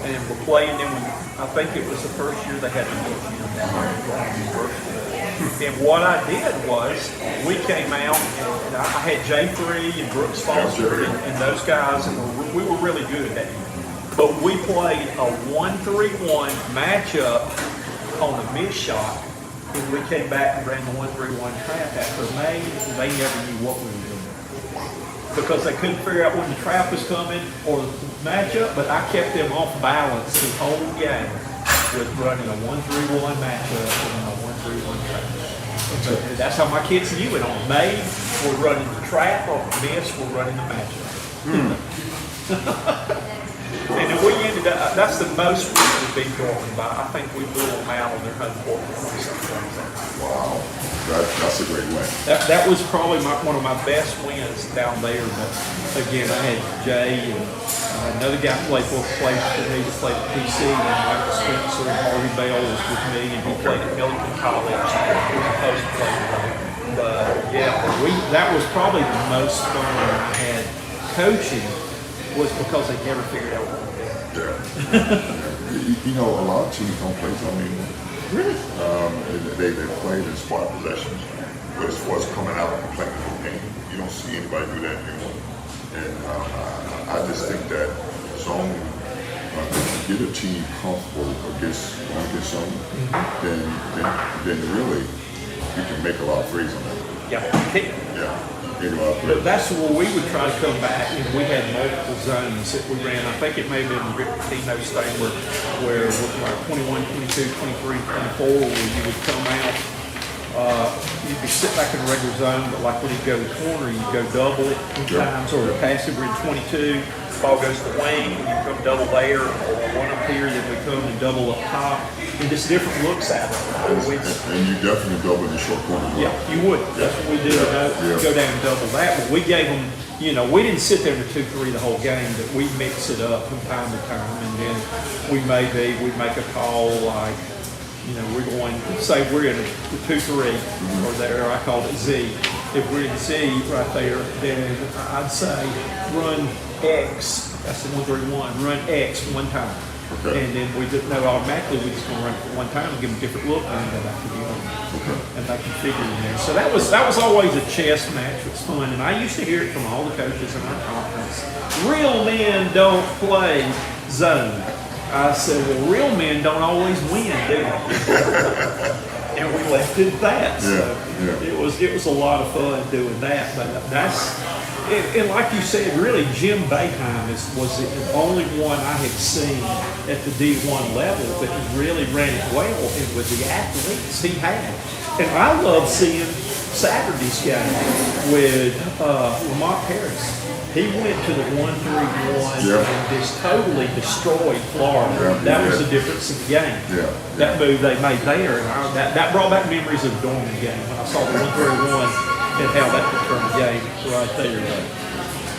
and were playing them. I think it was the first year they had the museum down there at Dorman University. And what I did was we came out and I had J3 and Brooks Foster and those guys, and we were really good at that. But we played a 1-3-1 matchup on the miss shot. And we came back and ran the 1-3-1 trap after May, and they never knew what we were doing. Because they couldn't figure out when the trap was coming or the matchup, but I kept them off balance the whole game with running a 1-3-1 matchup and a 1-3-1 trap. So that's how my kids knew it. On May, we're running the trap, on Miss, we're running the matchup. And then we ended up, that's the most we could beat Dorman by. I think we blew them out on their home court. Wow, that's a great win. That was probably one of my best wins down there. But again, I had Jay and another guy played both places for me to play at PC, and Michael Spencer and Harvey Bell was with me, and he played at Milliken College. He was supposed to play with me. But yeah, that was probably the most fun I had coaching. Was because they never figured out what to do. Yeah. You know, a lot of teams don't play zone anymore. Really? They played in spot possessions, but as far as coming out and playing the game, you don't see anybody do that anymore. And I just think that zone, get a team comfortable against zone, then really you can make a lot of threes on that. Yeah, you can. Yeah. But that's where we would try to come back, and we had multiple zones that we ran. I think it may have been Rick Pitino's thing where like 21, 22, 23, 24, where you would come out, you could sit back in the regular zone, but like when you go to the corner, you go double it times, or passive in 22, ball goes to the wing, and you come double there, or one up here, then we come and double up top. And just different looks at it. And you definitely double in the short corner. Yeah, you would. That's what we did. Go down and double that. But we gave them, we didn't sit there in the 2-3 the whole game, but we mix it up from time to time. And then we'd make a call like, we're going, say we're in the 2-3, or there, I called it Z. If we're in Z right there, then I'd say run X. That's the 1-3-1. Run X one time. Okay. And then we just know automatically we just gonna run it for one time and give them a different look, and then that can be on. And they can figure it in there. So that was always a chess match. It was fun, and I used to hear it from all the coaches in our conference. Real men don't play zone. I said, well, real men don't always win, do they? and we left it at that. So Yeah. it was a lot of fun doing that. But that's and like you said, really Jim Boeheim was the only one I had seen at the D1 level that really ran it well, and with the athletes he had. And I love seeing Saturday's game with Lamont Paris. He went to the 1-3-1 and just totally destroyed Florida. Yeah, that was the difference in the game. That move they made there, and that brought back memories of the Dorman game when I saw the 1-3-1 and how that could turn the game right there.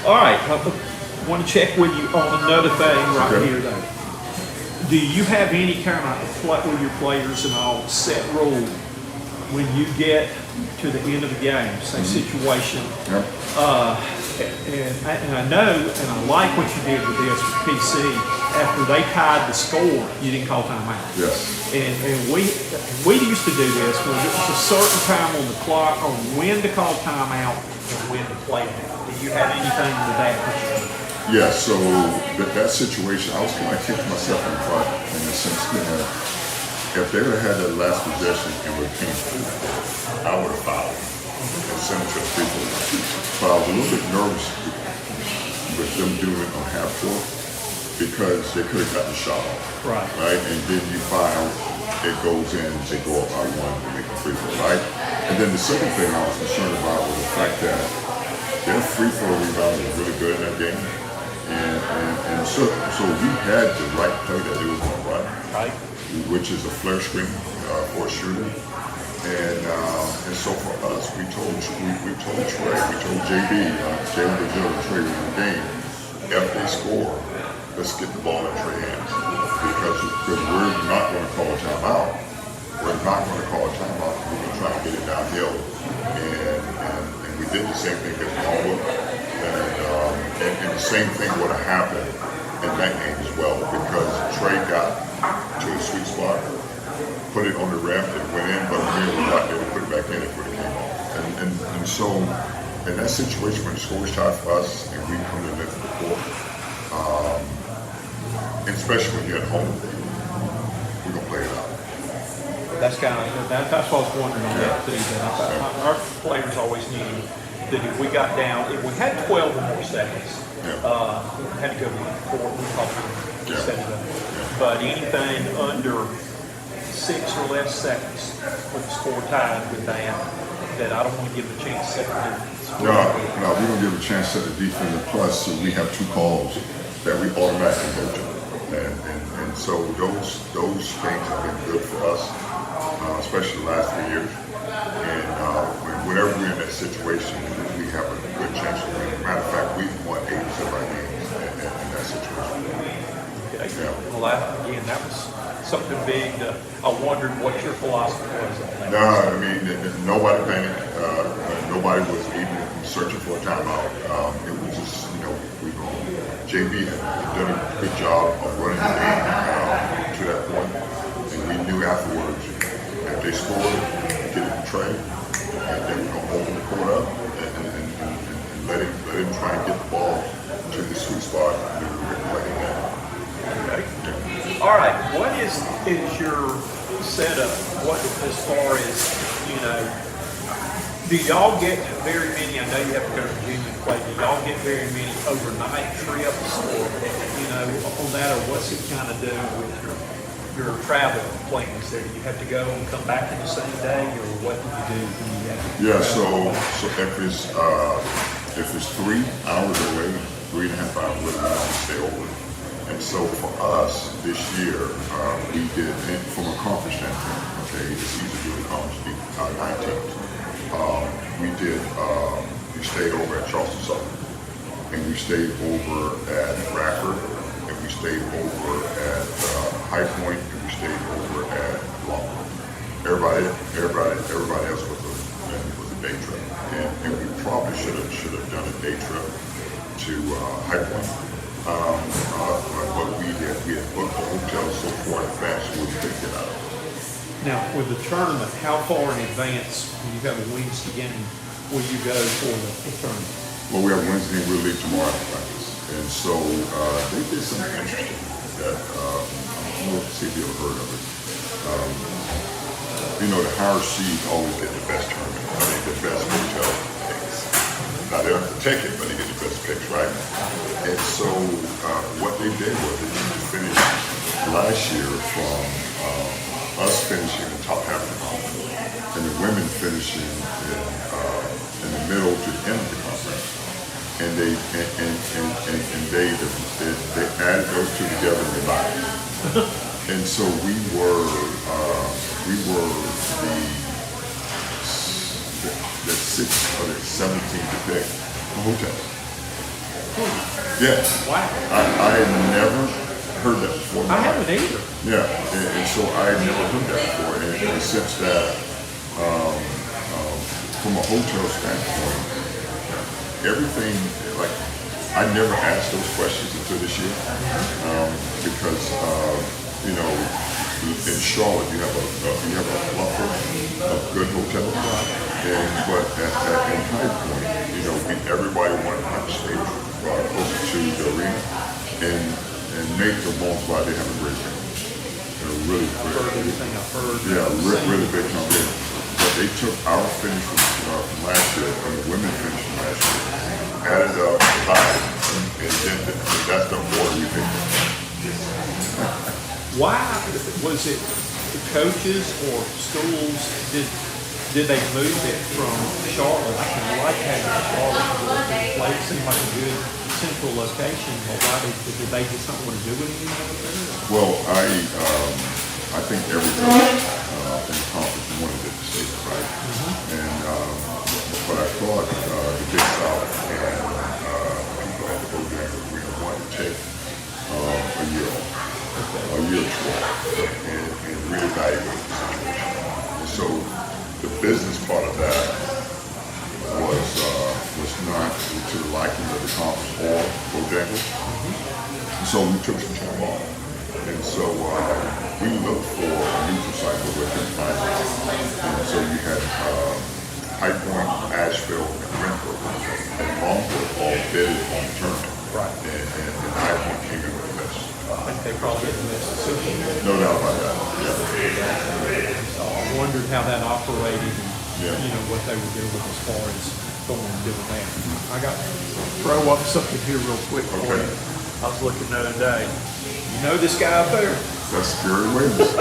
All right, I want to check with you on another thing right here, though. Do you have any kind of with your players and all set rule when you get to the end of the game, say situation? And I know, and I like what you did with this with PC. After they tied the score, you didn't call timeout. Yes. And we used to do this when it was a certain time on the clock on when to call timeout and when to play it. Do you have anything to that? Yeah, so that situation, I was kind of kicking myself in the butt in the sense that if they would have had that last possession and would have came through, I would have fouled and sent it to the people. But I was a little bit nervous with them doing it on half court because they could have gotten the shot off. Right? And then you foul, it goes in, they go up by one to make a free throw, right? And then the second thing I was concerned about was the fact that their free throw rebound was really good in that game. And so we had the right play that they were going to run, which is a flare screen for a shooter. And so for us, we told Trey, we told JB, Jalen Brazil and Trey in the game, if they score, let's get the ball in Trey's hands. Because we're not going to call a timeout. We're not going to call a timeout. We're going to try and get it downhill. And we did the same thing against Longwood. And the same thing would have happened in that game as well, because Trey got to a sweet spot, put it on the rim, and went in, but we were not able to put it back in if it came off. And so in that situation when the score is tied for us and we come to the middle of the court, and especially when you're at home, we're gonna play it out. That's kind of that's what I was wondering on that too. That our players always knew that if we got down, if we had 12 or more seconds, we had to go to the court. We probably set it up. But anything under 6 or less seconds with the score tied with that I don't want to give a chance to set the difference. No, we don't give a chance to set the defense. And plus, we have 2 calls that we automatically go to. And so those things have been good for us, especially the last 3 years. And whenever we're in that situation, we have a good chance to win. Matter of fact, we've won 8 of our games in that situation. Okay. Yeah. Well, that was something big. I wondered what your philosophy was on that. No, I mean, nobody panicked. Nobody was even searching for a timeout. It was just, JB had done a good job of running the game to that point, and we knew afterwards if they scored, get it to Trey, and then we're gonna open the court up and let him try and get the ball to the sweet spot, and then we're gonna play that. Okay. Yeah. All right. What is your setup? What as far as do y'all get very many? I know you have to go to Virginia to play. Do y'all get very many overnight trips, or on that, or what's it kind of do with your travel plans there? Do you have to go and come back in the same day, or what do you do when you have to? Yeah. So if it's 3 hours away, 3.5 hours away, we don't stay over. And so for us this year, we did from a conference standpoint. Okay, it's easy to do the conference 19. We stayed over at Charleston Southern, and we stayed over at Radford, and we stayed over at High Point, and we stayed over at Longwood. Everybody else was a day trip, and we probably should have done a day trip to High Point. But we had booked the hotel so far in advance we couldn't get out. Now, with the tournament, how far in advance, when you have a Wednesday game, will you go for the tournament? Well, we have Wednesday and we'll leave tomorrow after practice. And so they did something interesting that I don't know if you ever heard of it. you know, the higher seeds always get the best tournament. I mean, the best hotel picks. Now they don't have to take it, but they get the best picks, right? And so what they did was they used to finish last year from us finishing in the top half of the conference, and the women finishing in the middle to the end of the conference. And they added those two together and they lied. And so we were the 6th or the 17th to pick a hotel. Yeah. Wow. I had never heard that before. I haven't either. Yeah, and so I had never heard that before. And since that, from a hotel standpoint, everything, like, I never asked those questions until this year, because you know, in Charlotte you have a plethora of good hotels, but in High Point, you know, everybody wanted to have a stage closer to the arena, and make the most while they have a great game. Really big company. But they took our finish from last year, and the women finished from last year, added up, tied, and then that's the order we picked. Why was it the coaches or schools did they move it from Charlotte? I can like having Charlotte place seemed like a good central location, but why did they just not want to do anything over there? Well, I think every coach in the conference wanted it to stay right. And but I thought the Big South and people at the Bojangles Arena wanted to take a year off, a year trip, and reevaluate the situation. And so the business part of that was not to the liking of the conference or Bojangles. So we took some time off. And so we looked for a neutral site, but we couldn't find it. And so you had High Point, Asheville, and Renfrew, and Longwood all bid on the tournament. Right. And High Point came in with the best. I think they probably did the best decision. No doubt about that. So I wondered how that operated and Yeah. you know what they were doing as far as going and doing that. I got to throw up something here real quick for Okay. you. I was looking the other day. You know this guy up there? That's Gary Williams.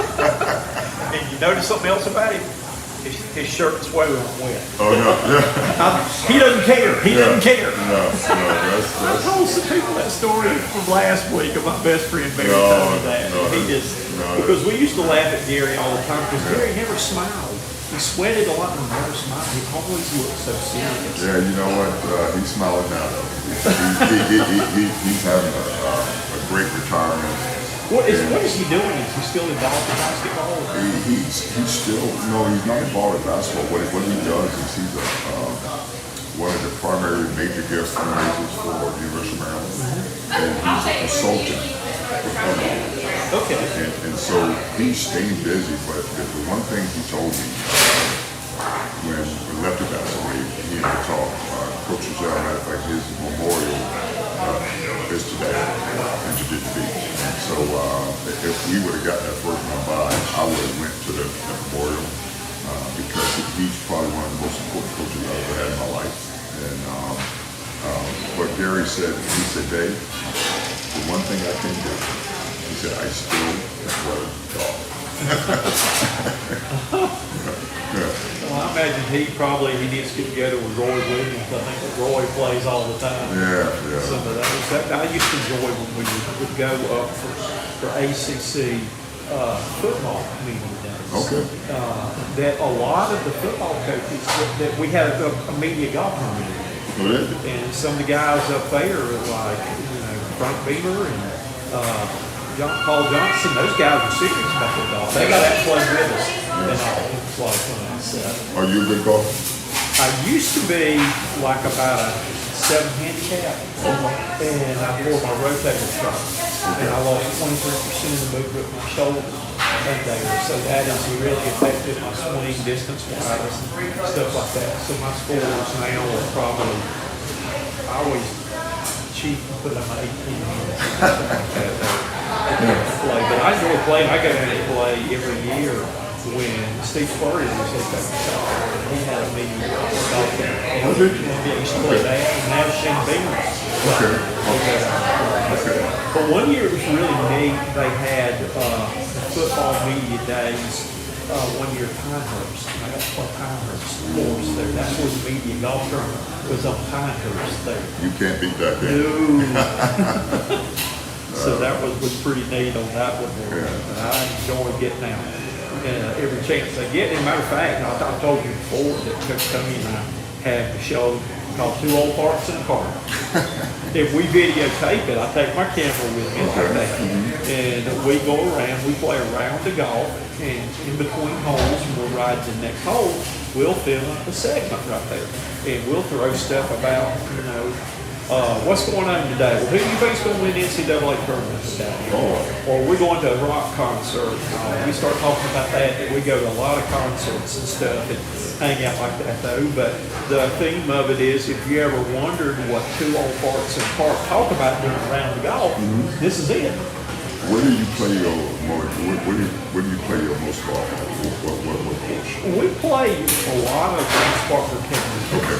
And you notice something else about him? His shirt is way wet. Oh, no. He doesn't care. He doesn't care. No, I told some people that story from last week of my best friend Barry told me that. Because we used to laugh at Gary all the time because Gary never smiled. He sweated a lot and never smiled. He always looked so serious. Yeah, you know what? He's smiling now, though. He's having a great retirement. What is he doing? Is he still involved in basketball? He's still, no, he's not involved in basketball. What he does is he's one of the primary major guest fundraisers for the University of Maryland. And he's a consultant for fundraisers. Okay. And so he's staying busy, but the one thing he told me when we left the basketball, he and I talked, Coach Rizal, matter of fact, his memorial is today in Virginia Beach. And so if we would have got that first one by, I would have went to the memorial because he's probably one of the most important coaches I've ever had in my life. And but Gary said, Dave, the one thing I can do, he said, I still play golf. Well, I imagine he needs to get together with Roy Williams. I think that Roy plays all the time. Yeah. Some of that I used to enjoy when we would go up for ACC football meeting days. Okay. That a lot of the football coaches that we had a media golf meeting, and some of the guys up there like Frank Beamer and Paul Johnson, those guys were serious about their golf. They got out and played with us and all. It was a lot of fun. So, are you a good golfer? I used to be like about a 7 handicap, and I wore my rotator cuff, and I lost 23% of the movement of my shoulder and there. So that has really affected my swing distance wise and stuff like that. So my scores now are probably, I always cheat and put them 18 and stuff like that. But I enjoy playing. I go down and play every year when Steve Spurrier was head coach of Spartanburg. He had a meeting with golf camp. And he used to play that, and now Shane Beamer. Okay. But one year it was really neat. They had football media days. One year Pinehurst. I got to play Pinehurst course there. That's where the media golf tournament was on Pinehurst there. You can't beat that game. No. So that was pretty neat on that one there. And I enjoy getting out every chance I get. As a matter of fact, I told you before that Coach Tony and I have a show called Two Old Parts in a Car. If we videotape it, I take my camera with me like that, and we go around, we play a round of golf, and in between holes, when we'll ride to the next hole, we'll film a segment right there, and we'll throw stuff about, what's going on today? Well, who do you think's going to win the NCAA tournament today? Or we're going to a rock concert. We start talking about that, and we go to a lot of concerts and stuff and hang out like that though. But the theme of it is, if you ever wondered what two old farts in a park talk about during a round of golf, this is it. Where do you play your most golf? What course? We play a lot of Spartanburg County. Okay.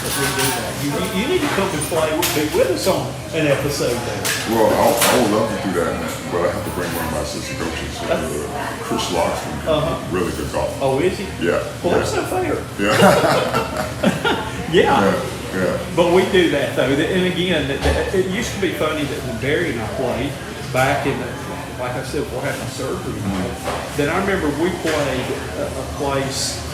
We do that. You need to come and play be with us on an episode there. Well, I would love to do that, but I have to bring one of my assistant coaches, Chris Loxton, really good golfer. Oh, is he? Yeah. Well, that's not fair. Yeah. Yeah. But we do that though, and again, it used to be funny that when Barry and I played back in the, like I said, before I had my surgery, then I remember we played a place,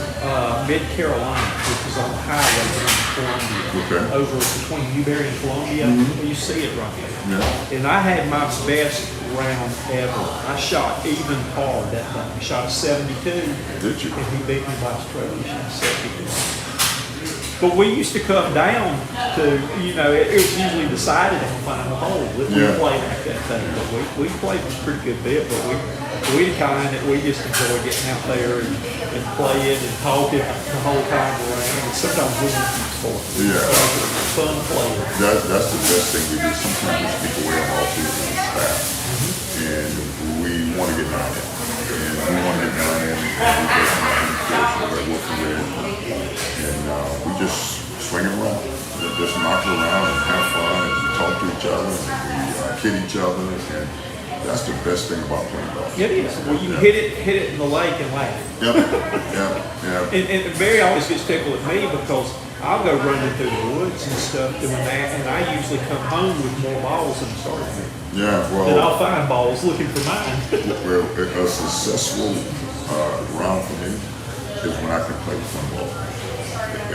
Mid-Carolina, which is on the highway in Columbia, over between Newberry and Columbia. You see it right there. Yeah. And I had my best round ever. I shot even par that day. I shot a 72. Did you? And he beat me by a stroke. He shot 72. But we used to come down to, it was usually decided on final hole that we played like that thing. But we played a pretty good bit, but we the kind that we just enjoy getting out there and playing and talking the whole time around. And sometimes we want to keep score. It's fun playing. That's the best thing we do. Sometimes we speak away on all season and staff. And we want to get down there. And we want to get down there and we get some work and we just swing it around. Just knock it around and have fun and talk to each other and we kid each other, and that's the best thing about playing golf. It is. Well, you hit it in the lake and laugh. Yep. And Barry always gets tickled at me because I'll go running through the woods and stuff doing that, and I usually come home with more balls than started with. Yeah, well. And I'll find balls looking for mine. Well, a successful round for me is when I can play with one ball.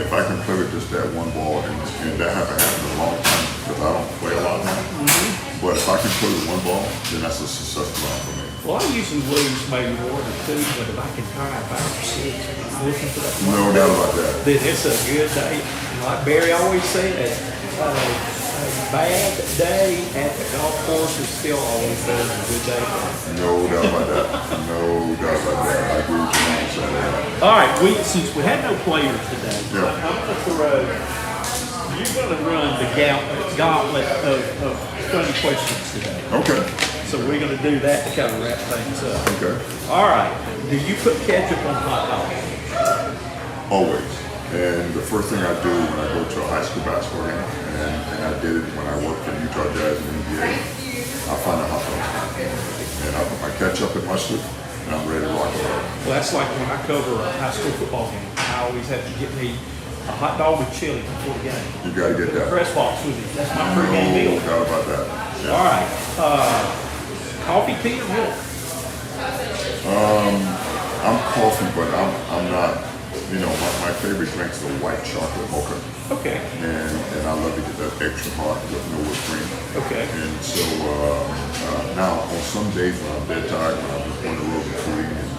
If I can play with just that one ball, and that hasn't happened in a long time because I don't play a lot now. But if I can play with one ball, then that's a successful round for me. Well, I usually lose maybe 1 or 2, but if I can tie 5 or 6, looking for that one, no doubt about that. Then it's a good day. And like Barry always said, a bad day at the golf course is still always better than a good day. No doubt about that. No doubt about that. I agree with you on that. All right, since we had no players today, Yeah. I'm going to throw. You're going to run the gauntlet of funny questions today. Okay. So we're going to do that to kind of wrap things up. Okay. All right. Do you put ketchup on hot dogs? Always. And the first thing I do when I go to a high school basketball game, and I did it when I worked for Utah Jazz in the NBA, I find a hot dog. And I put my ketchup and mustard, and I'm ready to rock and roll. Well, that's like when I cover a high school football game. I always have to get me a hot dog with chili before the game. You got to get that. Press box with it. That's my pregame meal. No doubt about that. Yeah. All right. Coffee, tea, or milk? I'm coffee, but I'm not. My favorite drink's the white chocolate mocha. Okay. And I love to get that extra hot with no whipped cream. Okay. And so now on some days when I'm dead tired, when I'm just going to road between and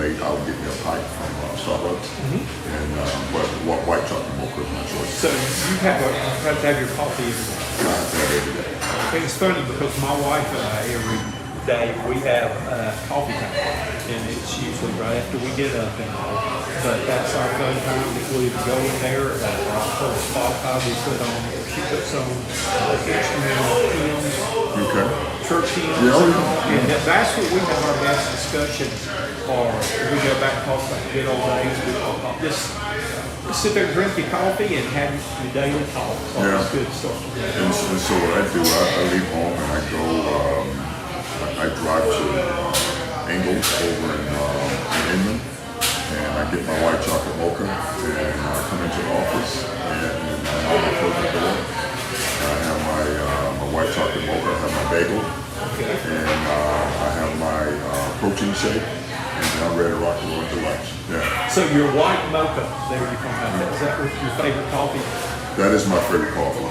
late, I'll get me a pint from Starbucks. And but white chocolate mocha is my choice. So you have to have your coffee every day. I have to have every day. Okay, it's funny because my wife and I every Dave, we have coffee time, and it's usually right after we get up and all. But that's our fun time that we'll either go in there or for Spotify we put on, she puts on instrumental hymns, Okay. church hymns, Yeah, and yeah. all. And that's what we have our best discussions, or we go back and talk about the good old days. We talk about just sit there, drink your coffee, and have your daily talk. So Yeah. it's good stuff. And so what I do, I leave home and I go, I drive to Ingalls over in Inman, and I get my white chocolate mocha, and I come into the office, and I'm on close the door. I have my white chocolate mocha, I have my bagel, and I have my protein shake, and then I'm ready to rock and roll into lunch. Yeah. So your white mocha, there you come out. Is that your favorite coffee? That is my favorite coffee,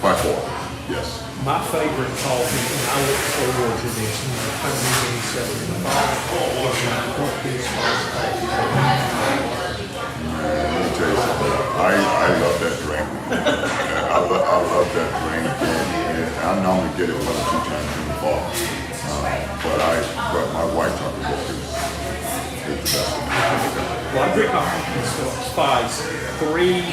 by far, yes. My favorite coffee, and I look forward to this, when the time is set in the fall, is my pumpkin spice coffee. Man, let me tell you something. I love that drink. I love that drink, and I normally get it 1 or 2 times in the fall. But my white chocolate milk is the best. Well, I drink my pumpkin spice 3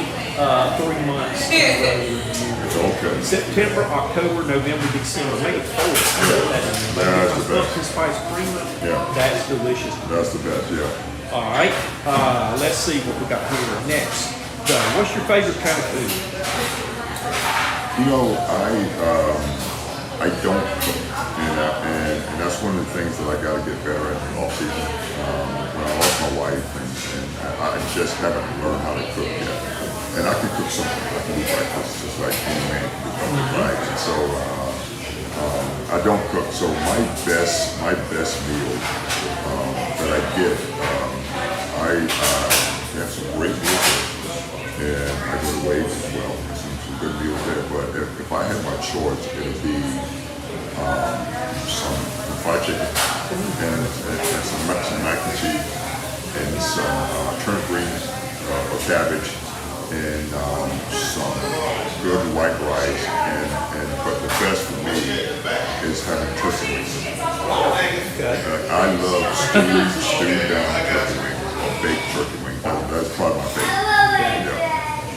months in a row a year. It's okay. September, October, November, December, maybe 4. I love that in there. That's the best. Pumpkin spice creamer, Yeah. that's delicious. That's the best, yeah. All right, let's see what we got here next. So, what's your favorite kind of food? You know, I don't cook, and that's one of the things that I got to get better at in off season. When I lost my wife, and I just haven't learned how to cook yet. And I can cook something. I can do breakfast just like any man can do breakfast, right? And so I don't cook. So my best meal that I get, I have some great meals, and I go to Waves as well. Some good meals there. But if I had my choice, it would be some fried chicken and some mac and cheese and some turnip greens or cabbage and some good white rice. But the best for me is having turkey wings. I love stewed down turkey wings or baked turkey wings. That's probably my favorite. Yeah.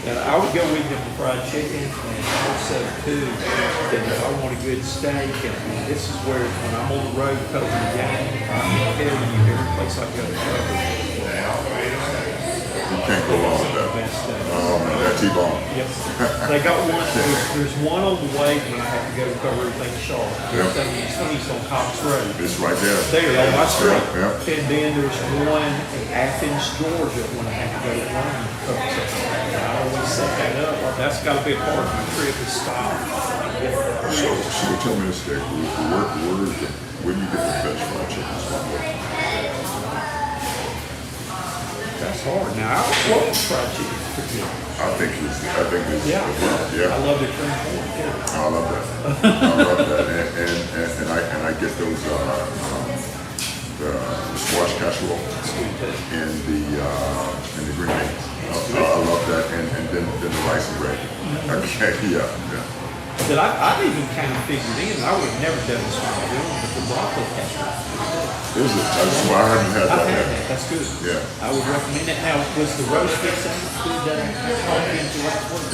And I would go with them for fried chicken, and also too, that if I want a good steak, and this is where when I'm on the road covering the game, I can tell you every place I go to cover. You can't go wrong with that. Best steak. That T-bone. Yep. They got one. There's one on the way when I have to go cover everything Charlotte. Yep. It's East on Cox Road. It's right there. There, on my street. Yep. And then there's one in Athens, Georgia, when I have to go to Rome and cover something. I always set that up. Well, that's got to be a part of my trip is stop. So tell me this, Dick. Where do you get the best fried chicken from? That's hard. Now, I love fried chicken. I think it's Yeah. yeah. I love the cream corn. Yeah. I love that. I love that, and I get those the squash casserole and the green beans. I love that, and then the rice and bread. Okay, yeah. That I've even kind of figured in. I would have never done this when I'm doing, but the broccoli casserole. Is it? That's why I haven't had I've that had yet. that. That's good. Yeah. I would recommend it. Now, was the roast beef sandwich good? It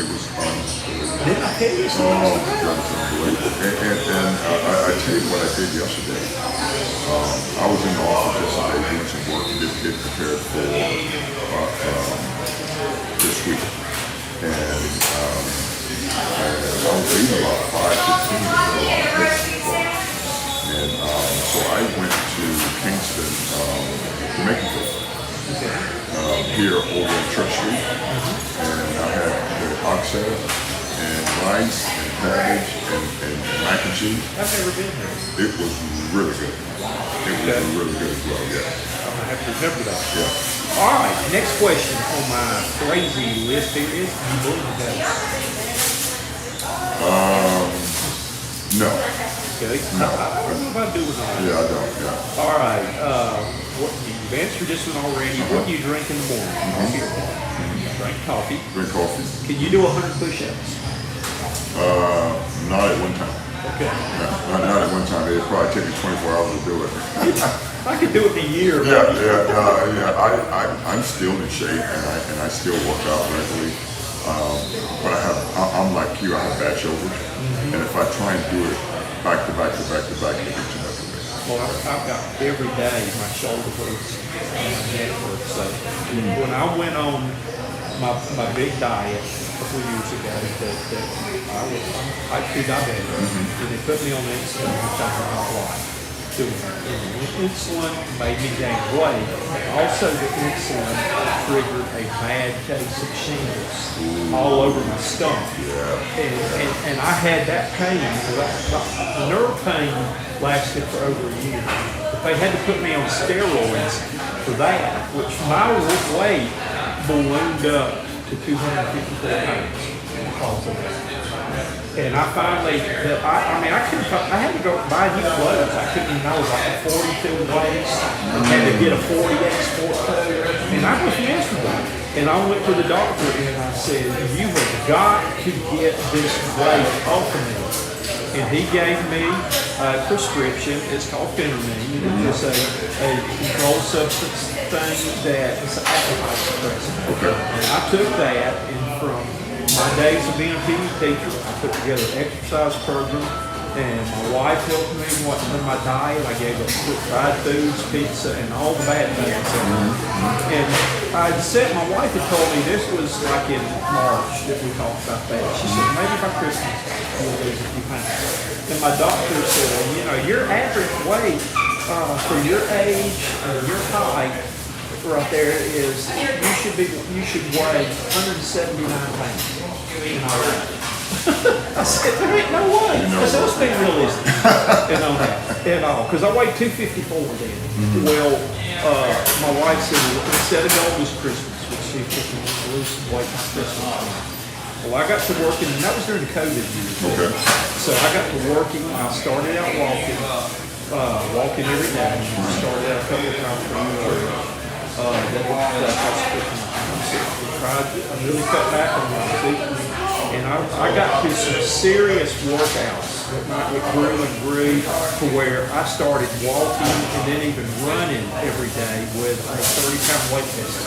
was unbelievable. Didn't I tell you so? Oh, my God, it's unbelievable. And I tell you what I did yesterday. I was in the office yesterday doing some work and just getting prepared for this week. And I was leaving about 5:15 to go on. And so I went to Kingston, Jamaican food, here over on Church Street. And I had the oxtail and rice and cabbage and mac and cheese. I've never been there. It was really good. It was really good as well, yeah. I'm going to have to remember that. Yeah. All right, next question on my crazy list here is, do you believe in ghosts? No. Okay. No. I don't know if I do or not. Yeah, I don't, yeah. All right. You've answered this one already. What do you drink in the morning? Coffee or water? Drink coffee. Drink coffee. Can you do 100 push-ups? Not at one time. Okay. Not at one time. It probably took me 24 hours to do it. I could do it in a year. I'm still in shape, and I still work out regularly. But I'm like you. I have bad shoulders, and if I try and do it back to back, it'll be too much for me. Well, I've got every day my shoulder hurts and my neck hurts. So when I went on my big diet a couple of years ago, that I was type 2 diabetic, and they put me on insulin, which I did not like. Insulin made me gain weight. Also, the insulin triggered a bad case of shingles all over my stomach. And I had that pain. The nerve pain lasted for over a year. But they had to put me on steroids for that, which my weight ballooned up to 254 pounds because of that. And I finally, I had to go buy new clothes. I couldn't even, I was like a 42 waist, and had to get a 48 sport coat, and I was miserable. And I went to the doctor and I said, you have got to get this weight off of me. And he gave me a prescription. It's called phentermine. It's a controlled substance thing that is an appetite suppressant. Okay. And I took that, and from my days of being a PE teacher, I put together an exercise program, and my wife helped me with my diet. I gave up fried foods, pizza, and all the bad things. And I said, my wife had told me this was like in March that we talked about that. She said, maybe by Christmas you'll lose a few pounds. And my doctor said, well, you know, your average weight for your age and your height right there is you should weigh 179 pounds. And I said, there ain't no way. I said, let's be realistic. And all, because I weighed 254 then. Well, my wife said, instead of going this Christmas, which she took me to lose some weight this Christmas. Well, I got to working, and that was during the COVID years. Okay. So I got to working. I started out walking every day. I started out a couple of times per year. I really cut back on my eating, and I got to some serious workouts. It grew to where I started walking and then even running every day with a 30-pound weight vest.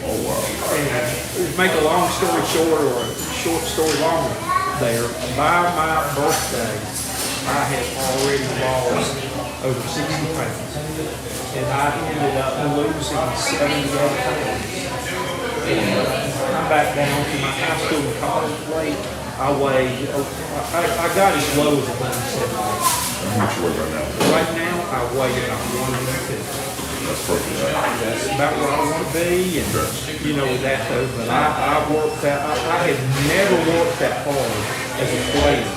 Oh wow! And to make a long story short, or a short story longer, there by my birthday, I had already lost over 60 pounds. And I ended up losing 78 pounds. And I'm back down to my high school and college weight. I got as low as 178. How much you weigh right now? Right now, I weigh about 102. That's perfect. That's about where I want to be, and you know, with that though. But I worked that. I had never worked that hard as a player.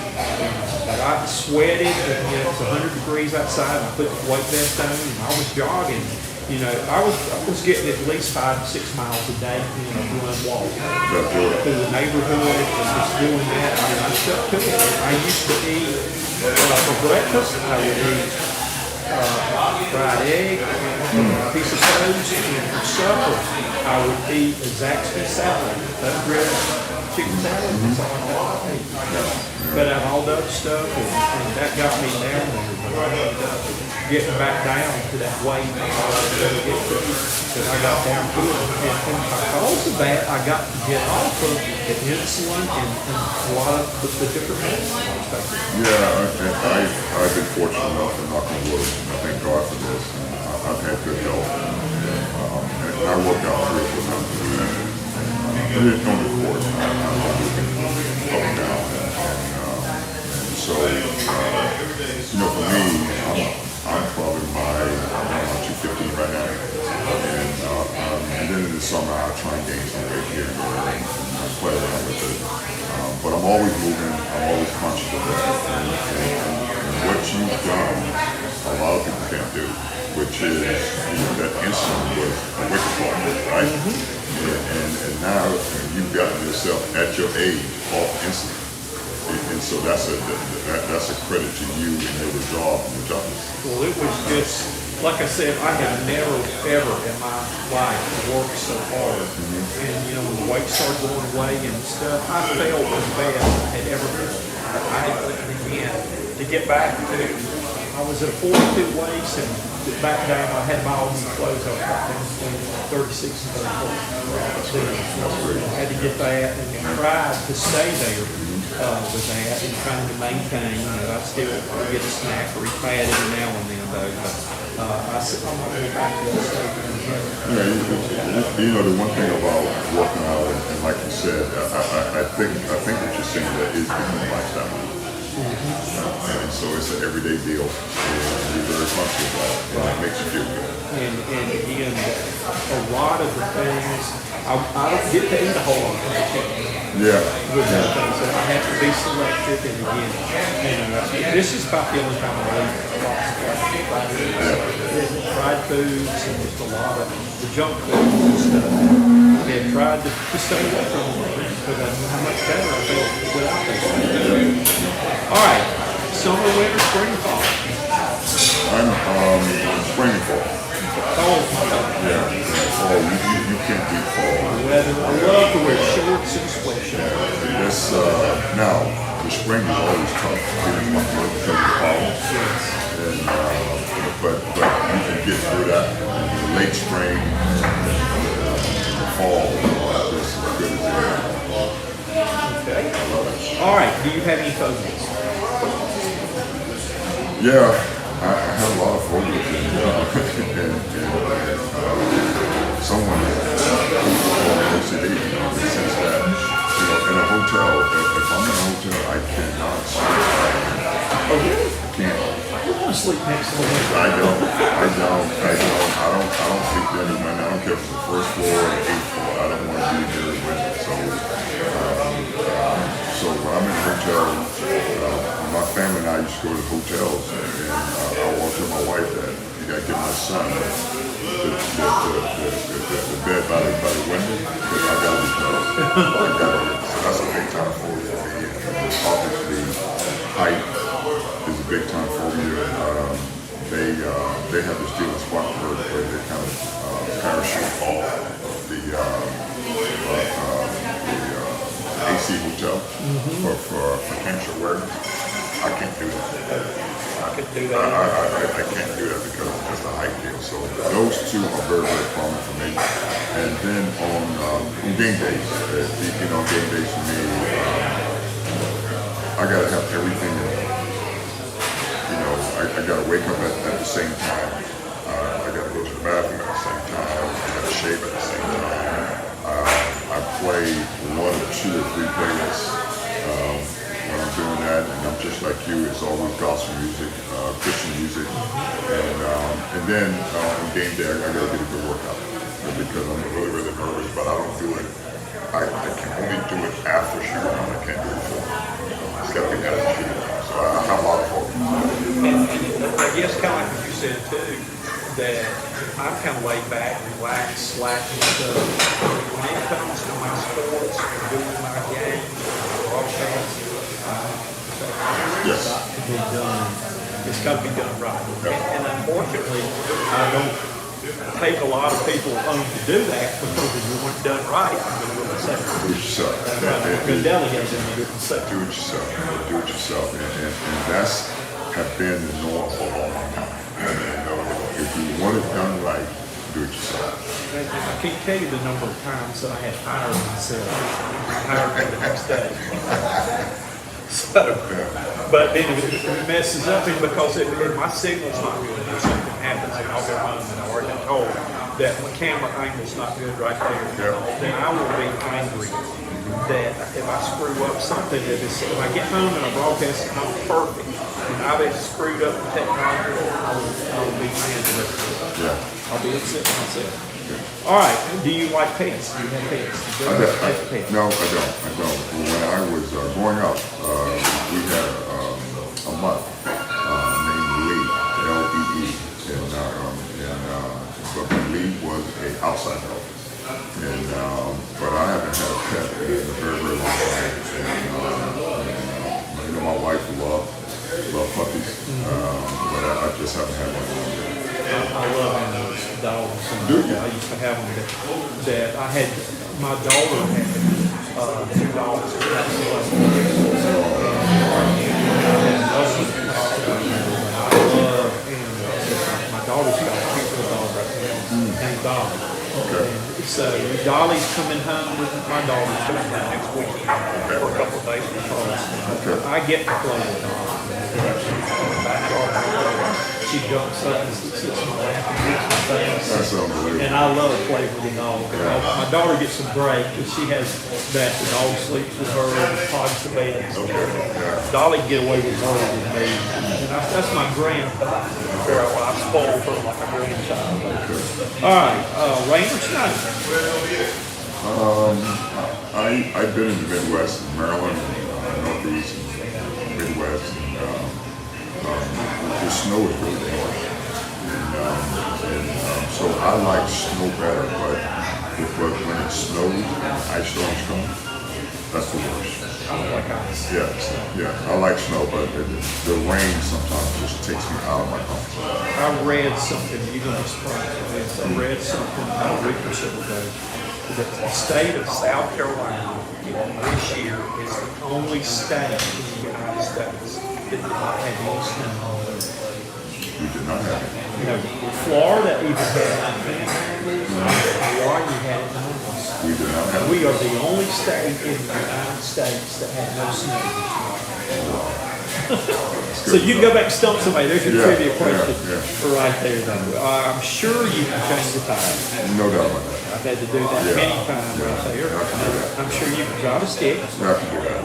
But I sweated, and you know, it's 100 degrees outside, and I put the weight vest on, and I was jogging. You know, I was getting at least 5 to 6 miles a day, you know, run, walk through the neighborhood, and just doing that. I mean, I stuck to it. I used to eat for breakfast. I would eat fried egg, a piece of toast, and for supper, I would eat a Zaxby salad, bread, chicken salad. That's all I ate. But out of all the other stuff, and that got me down there. But I ended up getting back down to that weight I thought I was going to get to, because I got down to it. And because of that, I got to get off of the insulin and a lot of the different medicines I was taking. Yeah, I've been fortunate enough to knock on wood, and I thank God for this. I've had good health, and I work out 3 or 4 times a week. And it's on the course. I'm moving up and down, and so you know, for me, I'm probably I'm 215 right now, and then in the summer I try and gain some weight here and there, and I play around with it. But I'm always moving. I'm always conscious of that, and what you've done, a lot of people can't do, which is, you know, that insulin was a wicked problem, right? And now you've gotten yourself at your age off insulin. And so that's a credit to you and your resolve and your toughness. Well, it was just, like I said, I have never, ever in my life worked so hard. And, you know, when the weight started going away and stuff, I felt as bad as I had ever been. I had, again, get back to, I was at a 42 waist and back down, I had my own clothes, I was back down between 36 and 34. I had to get that and tried to stay there with that and trying to maintain, I still get a snack or eat fat every now and then though, but I'm not going back to that state. Yeah, the one thing about working out, and like you said, I think what you're saying that is becoming a lifestyle. And so it's an everyday deal, and you're very conscious about it, and it makes you feel good. And again, a lot of the things, I don't get to eat a whole lot of things. Yeah. With the things that I have to be selective, and again, this is about the only time I eat lots of fried foods and just a lot of the junk foods and stuff. And tried to stay away from them because I know how much better I feel without those things. All right, summer, winter, spring, fall. I'm spring and fall. Fall. Yeah, fall. You can't beat fall. Weather. I love to wear shorts and sweatshirts. This now the spring is always tough because of the pollen. Yes. And but you can get through that. The late spring, the fall, just as good as it is. Okay. I love it. All right. Do you have any phobias? Yeah, I have a lot of phobias, someone OCD, in the sense that, in a hotel, if I'm in a hotel, I cannot sleep. Oh, really? I can't. You want to sleep next to the window? I don't think that anyone, I don't care if it's the first floor or the 8th floor, I don't want to be near the window. So when I'm in a hotel, my family and I used to go to hotels, and I walked to my wife that you got to give my son the bed by the window, because I got to be close. So that's a big time phobia for me. Obviously, height is a big time phobia. They have this deal in Spartanburg where they kind of parachute off the AC hotel for cancer awareness. I can't do that. I could do that. I can't do that because it's just a height deal. So those two are very, very common for me. And then on game days, game days for me, I gotta have everything in it. I gotta wake up at the same time. I gotta go to the bathroom at the same time. I gotta shave at the same time. I play 1 or 2 or 3 playlists when I'm doing that, and I'm just like you. It's always gospel music, Christian music, and then on game day I gotta get a good workout because I'm really, really nervous. But I don't do it. I can only do it after shooting. I can't do it before. It's gotta be after shooting. So I have a lot of focus. And I guess kind of like what you said too, that I'm kind of laid back, relaxed, slacking stuff. When it comes to my sports, doing my game, broadcast, Yes. it's got to be done. It's got to be done right. And unfortunately, I don't take a lot of people on to do that because if you want it done right, I'm going to do it second. Do it yourself. I'm going to delegate them to do it second. Do it yourself. Do it yourself. And that's have been the norm for a long time. If you want it done right, do it yourself. I can't tell you the number of times that I had fired myself, hired for the next day. So, but then it messes up because if my signal's not good or something happens and I'll go home and I've already been told that my camera angle's not good right there, then I will be angry that if I screw up something, if I get home and I broadcast it not perfect, and I've screwed up the technology, I will be mad the rest of it. Yeah. I'll be upset with myself. All right. Do you like pets? Do you have pets? No, I don't. When I was growing up, we had a mutt named Lee, L-E-E, but Lee was an outside help. But I haven't had a pet in a very, very long time. And my wife love puppies, but I just haven't had one. I love those dogs. I used to have them that I had, my daughter had 2 dogs. And I had another So Dolly's coming home with my daughter's coming home next weekend for a couple of days because I get to play with Dolly. She jumps up and sits in my lap and gets my things. That's unbelievable. And I love playing with the dog. My daughter gets some break because she has that. The dog sleeps with her, hogs the bed. Dolly can get away with more than me. And that's my grandpa. I spoiled her like a grandchild. All right, rain or snow? I've been in the Midwest, in Maryland, Northeast, and Midwest, and the snow is really hard. So I like snow better, but when it snows and ice storms come, that's the worst. I don't like ice. Yeah, I like snow, but the rain sometimes just takes me out of my comfort zone. I read something, you're going to be surprised by this. I read something about a week or so ago that the state of South Carolina this year is the only state in the United States that did not have any snow. We did not have it. You know, Florida even had nothing. Hawaii had it almost. We did not have it. We are the only state in the United States that had no snow this year. So you can go back and stump somebody. There's your trivia question right there. Though. I'm sure you can change the tire. No doubt about that. I've had to do that many times right there. I'm sure you can drive a stick. You have to do that.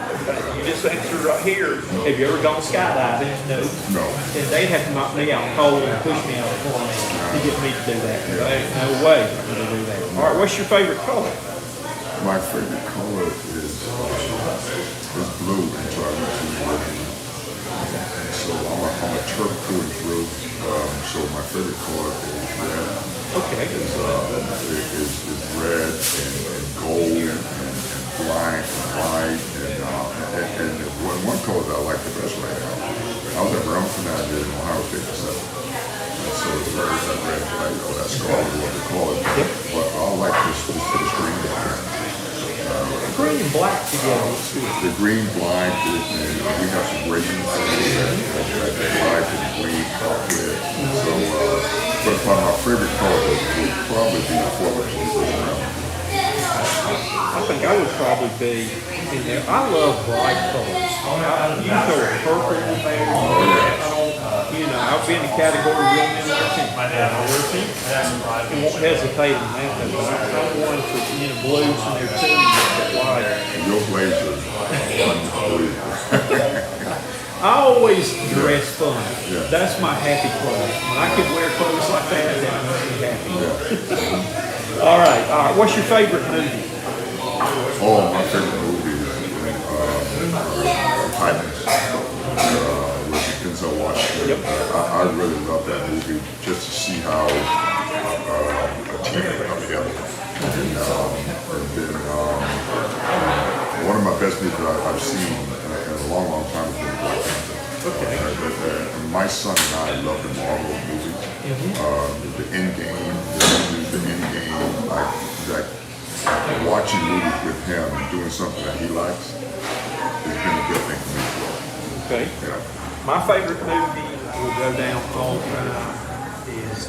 You just answered right here. Have you ever gone skydiving? No. No. And they'd have to knock me out cold and push me out of the plane to get me to do that. There's no way I'm going to do that. All right, what's your favorite color? My favorite color is blue, and so I went to blue. So I'm a turf through and through. So my favorite color is red. Okay. Is red and gold and black and white and one color that I like the best right now. I was at Remington, I did in Ohio State for 7. And so it's that red, black, that scarlet, what they call it. Yep. But I like this green black. Green and black together. The green black, we have some great that black and green outfit. So, but my favorite color would probably be the I think I would probably be in there. I love bright colors. You can throw a purple in there. I've been in the category real men wear pink. I wear pink. I won't hesitate on that. I'm one for blues in there too. Your blazers are unbelievable. I always dress fun. Yeah. That's my happy clothes. When I can wear clothes like that, that makes me happy. Yeah. All right. What's your favorite movie? Oh, my favorite movie is Titans. With Denzel Washington. Yep. I really love that movie just to see how a team can come together. And then one of my best movies I've seen in a long, long time has been Black Panther. Okay. My son and I love the Marvel movies. The Endgame, the Endgame, like watching movies with him and doing something that he likes has been a good thing for me as well. Okay. Yeah. My favorite movie will go down all time is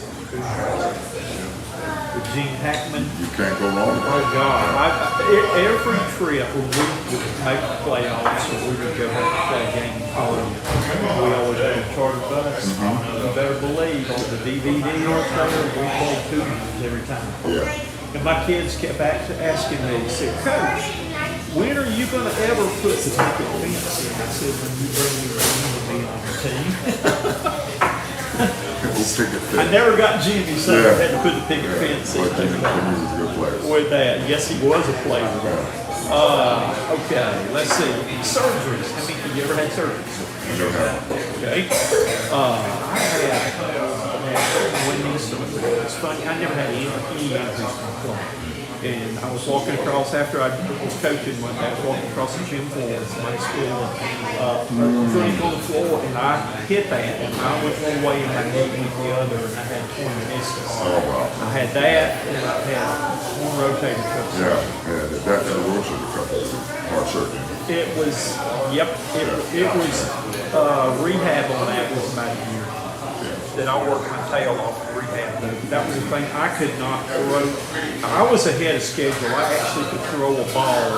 with Gene Hackman. You can't go wrong with Oh that. God! Every trip when we would make the playoffs or we would go have to play a game in college, we always had a charter bus. You better believe on the DVD or something, we played two games every time. Yeah. And my kids kept asking me, they said, Coach, when are you going to ever put the picket fence in? I said, when you bring me to be on the team. I never got Jimmy, so I had to put the picket fence in. But Jimmy was a good player. With that, yes, he was a player. Okay, let's see. Surgeries. How many have you ever had surgeries? I never have. Okay. I had winning surgery. It's funny. I never had any injuries from playing. And I was walking across after I was coaching one day. I was walking across the gym floor at my school, drink on the floor, and I hit that, and I went one way and I hit with the other, and I had torn meniscus. Oh wow. I had that, and I had one rotator cuff. Yeah, that rotator cuff is hard surgery. It was, yep, it was rehab on that was about a year. that I worked my tail off to rehab. That was the thing. I could not throw. I was ahead of schedule. I actually could throw a ball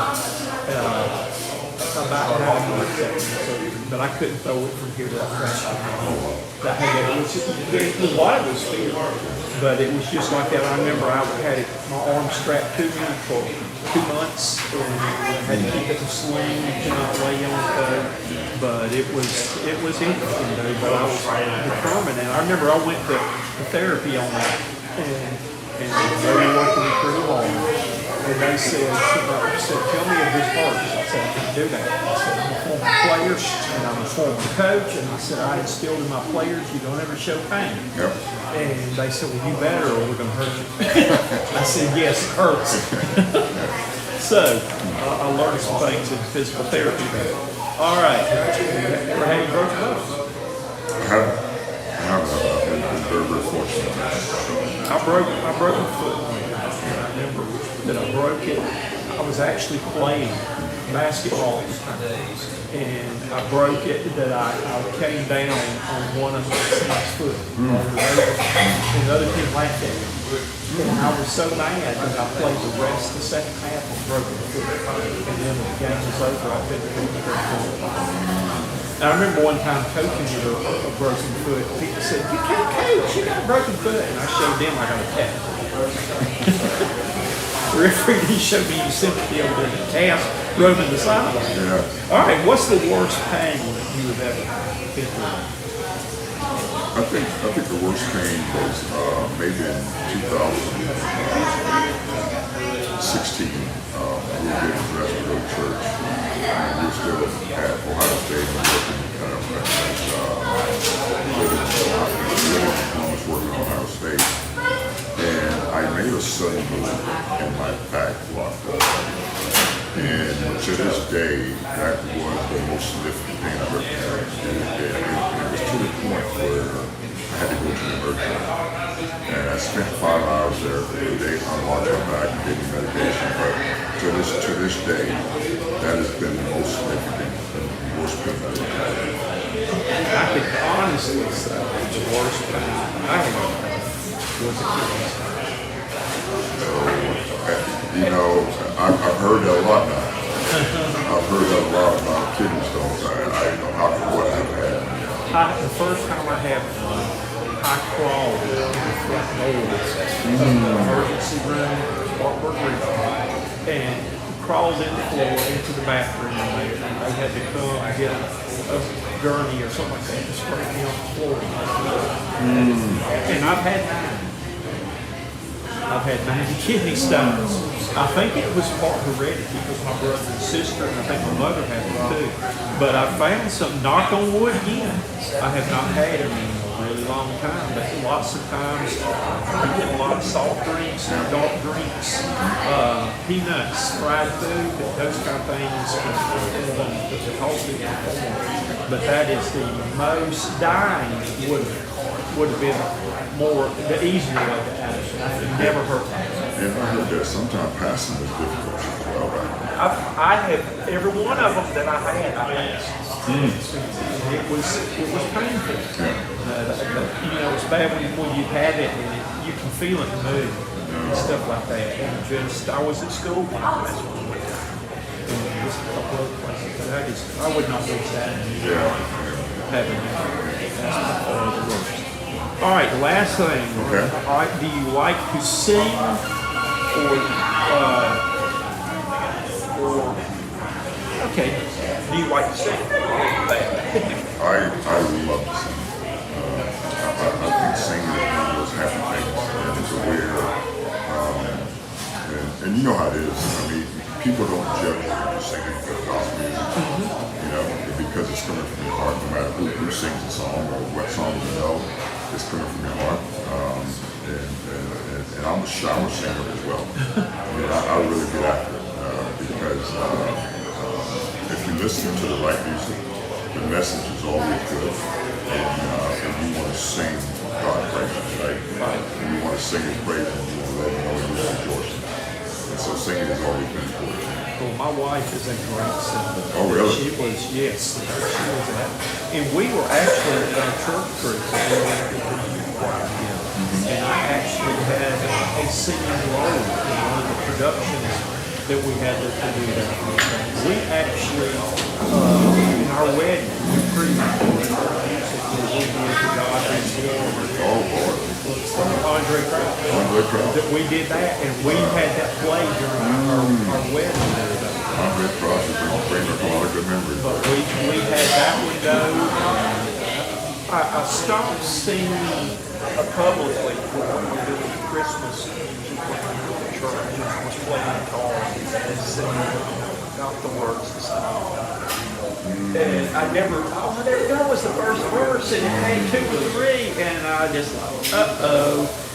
about how I worked that, but I couldn't throw it from here to that trash. A lot of it was fear, but it was just like that. I remember I had my arm strapped to me for 2 months, and I had to keep it in a sling, could not lay on it. But it was interesting though. But I was determined, and I remember I went to therapy on that, and they were working me pretty hard. And they said, tell me if this hurts. I said, I can't do that. I said, I'm a former player and I'm a former coach. And I said, I instilled in my players, you don't ever show pain. Yep. And they said, well, you better or we're going to hurt you. I said, yes, it hurts. So I learned some things in physical therapy there. All right. Ever had any broken bones? I haven't. I've been very, very fortunate. I broke my foot. I remember that I broke it. I was actually playing basketball, and I broke it that I came down on one of my foot. And the other team laughed at me. And I was so mad that I played the rest of the second half on broken foot. And then when the game was over, I couldn't do it. I remember one time coaching with a broken foot. People said, you can't coach, you got a broken foot. And I showed them I got a tap. The referee didn't show me any sympathy over there. The cast roaming the sideline. Yeah. All right, what's the worst pain you have ever been through? I think the worst pain was maybe in 2016. We were getting dressed to go to church. We were still at Ohio State and working living in Columbus, working at Ohio State. And I made a sudden move and my back locked up. And to this day, that was the most significant pain I've ever had. And it was to the point where I had to go to the emergency room. And I spent 5 hours there every day unlocking my back and getting medication. But to this day, that has been the most significant, the worst pain I've ever had. I could honestly say the worst pain I had was a kidney stone. I've heard that a lot now. I've heard that a lot about kidney stones. I don't know what I've had. The first time I had one, I crawled to the front door of the emergency room, Spartanburg, and crawled in the floor into the bathroom in there. And they had to come and get a gurney or something like that to spray me on the floor. And I've had 9 kidney stones. I think it was part heredity because my brother and sister, and I think my mother had them too. But I found some, knock on wood again, I have not had them in a really long time. But lots of times you get a lot of soft drinks, dark drinks, peanuts, fried food, those kind of things can cause people to perform. But that is the most dying would have been the easier way to add it. It never hurt. And I heard that sometimes passing is difficult as well, right? I have every one of them that I had. It was painful. Yeah. It's bad when you have it and you can feel it move and stuff like that. And I was at school. That's what we went. And just a couple other places, but I would not wish that. Having that's by far the worst. All right, the last thing. Okay. All right, do you like to sing okay? Do you like to sing? I love to sing. I think singing is one of those happy things, and it's aware. And you know how it is. I mean, people don't judge you for singing gospel music, because it's coming from your heart. No matter who sings a song or what song you know. It's coming from your heart, and I'm a shower singer as well. I really get after it because if you listen to the right music, the message is always good, and you want to sing God praises, right? And you want to sing His praise, and you want to let Him know you're rejoicing. And so singing has always been important. Well, my wife is a great singer. Oh, really? She was, yes, she was that. And we were actually in our church group. We went to the youth choir together. And I actually had a singing role in one of the productions that we had to do that. We actually, in our wedding, we pre-recorded our music that we did to God Is Forward. Oh, boy. Andre Crouch. Andre Crouch. That we did that, and we had that play during our wedding there. Andre Crouch is bringing up a lot of good memories. But we had that one go. I stopped singing publicly for when we were doing Christmas music when we were in church. Was playing guitar and singing out the words and stuff. And I never, there was the first verse, and it had 2 or 3, and I just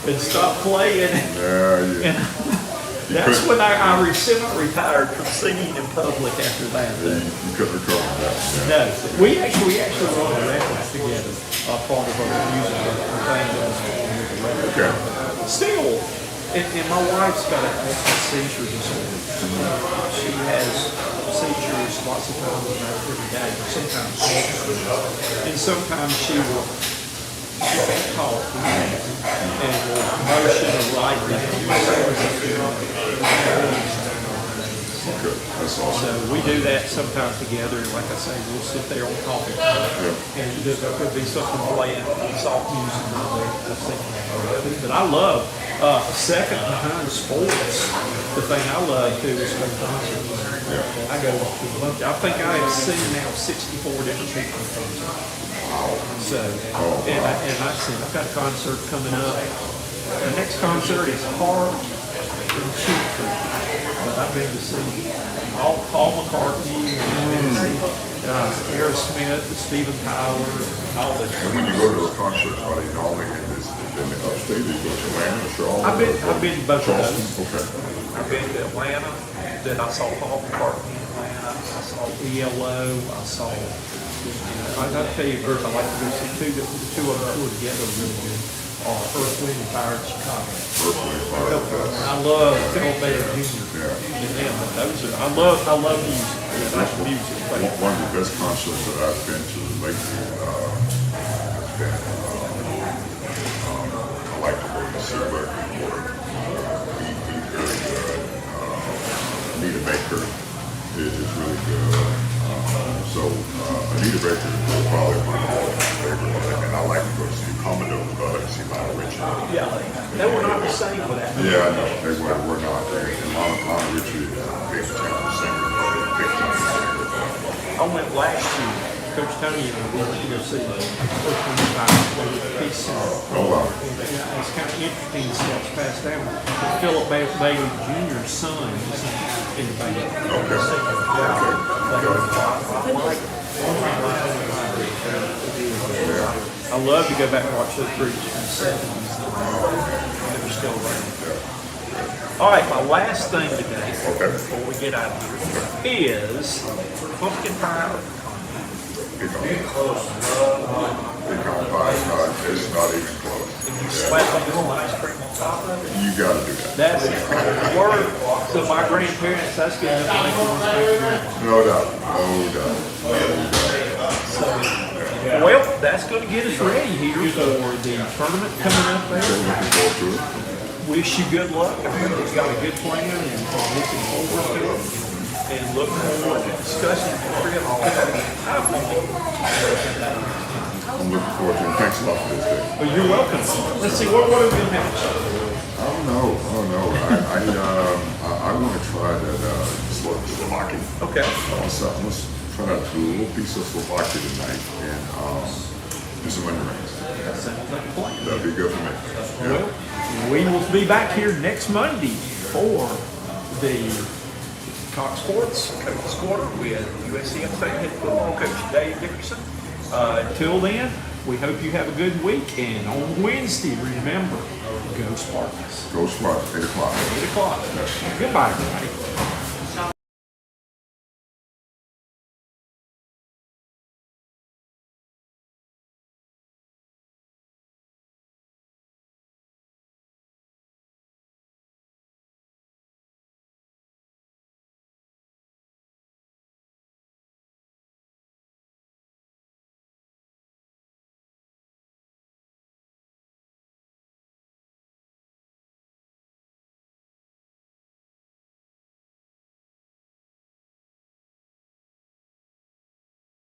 and stopped playing. Yeah. And that's when I semi-retired from singing in public after that. Yeah, you couldn't recover that. Yeah. No, we actually wrote a record together, part of our music thing that was with the record. Okay. Still, and my wife's got a seizure disorder. She has seizures lots of times every day, but sometimes and sometimes she can't talk and will motion or write Okay, that's awesome. So we do that sometimes together. Like I say, we'll sit there on coffee and there could be something playing, soft music or something. But I love second behind sports. The thing I love too is go concerts. I go to a bunch. I think I have seen now 64 different people in concert. So, and like I said, I've got a concert coming up. The next concert is hard and cheap for me. But I've been to see Paul McCartney, Aerosmith, Steven Tyler, all that. And when you go to those concerts, are they normally in the upstate? Do you go to Atlanta, Charlotte? I've been to both of those. Okay. I've been to Atlanta. Then I saw Paul McCartney in Atlanta. I saw ELO. I saw. I got to tell you, first, I like to go see the two of them tour together really good. Earth, Wind, and Fire in Chicago. Earth, Wind, Fire, I love Phil Baker Jr. Yeah. And them, but those are, I love music. I like music. One of the best concerts that I've been to lately has been, I like to go to see Record Report. He's really good. Anita Baker is really good. Anita Baker is probably one of my favorite ones. And I like to go to see Commodore to see Lionel Richie. Yeah, they were not the same for that. Yeah, I know. They were not. And Lionel Richie is a big time singer, big time singer. I went last year. Coach Tony and we went to go see Earth, Wind, and Fire. Peace. Oh, wow. It's kind of interesting to see what's passed down. Philip Bailey Jr.'s son is in the band. Okay. I love to go back and watch those groups from the 70s. They're still around. All right, my last thing today, before we get out of here, is pumpkin pie. Pecan pie, it's not even close. And you slap a little ice cream on top of it. You gotta do that. That's word to my grandparents. That's good enough to make you want to drink. No doubt. No doubt. Well, that's going to get us ready here for the tournament coming up there. Looking forward to it. Wish you good luck. Everybody's got a good plan and looking forward to it. And look forward to discussing the trip. I'm looking forward to it. Thanks a lot for this day. Well, you're welcome. Let's see, what have we been having? I don't know. I want to try that Slovakian. Okay. Let's try to do a little piece of Slovakia tonight and do some underings. That sounds like a plan. That'd be good for me. Well, we will be back here next Monday for the Cox Sports Coach's Quarter with USC Upstate head football coach Dave Dickerson. Until then, we hope you have a good week. And on Wednesday, remember, go Spartans. Go Spartans, 8 o'clock. 8 o'clock. Goodbye, everybody.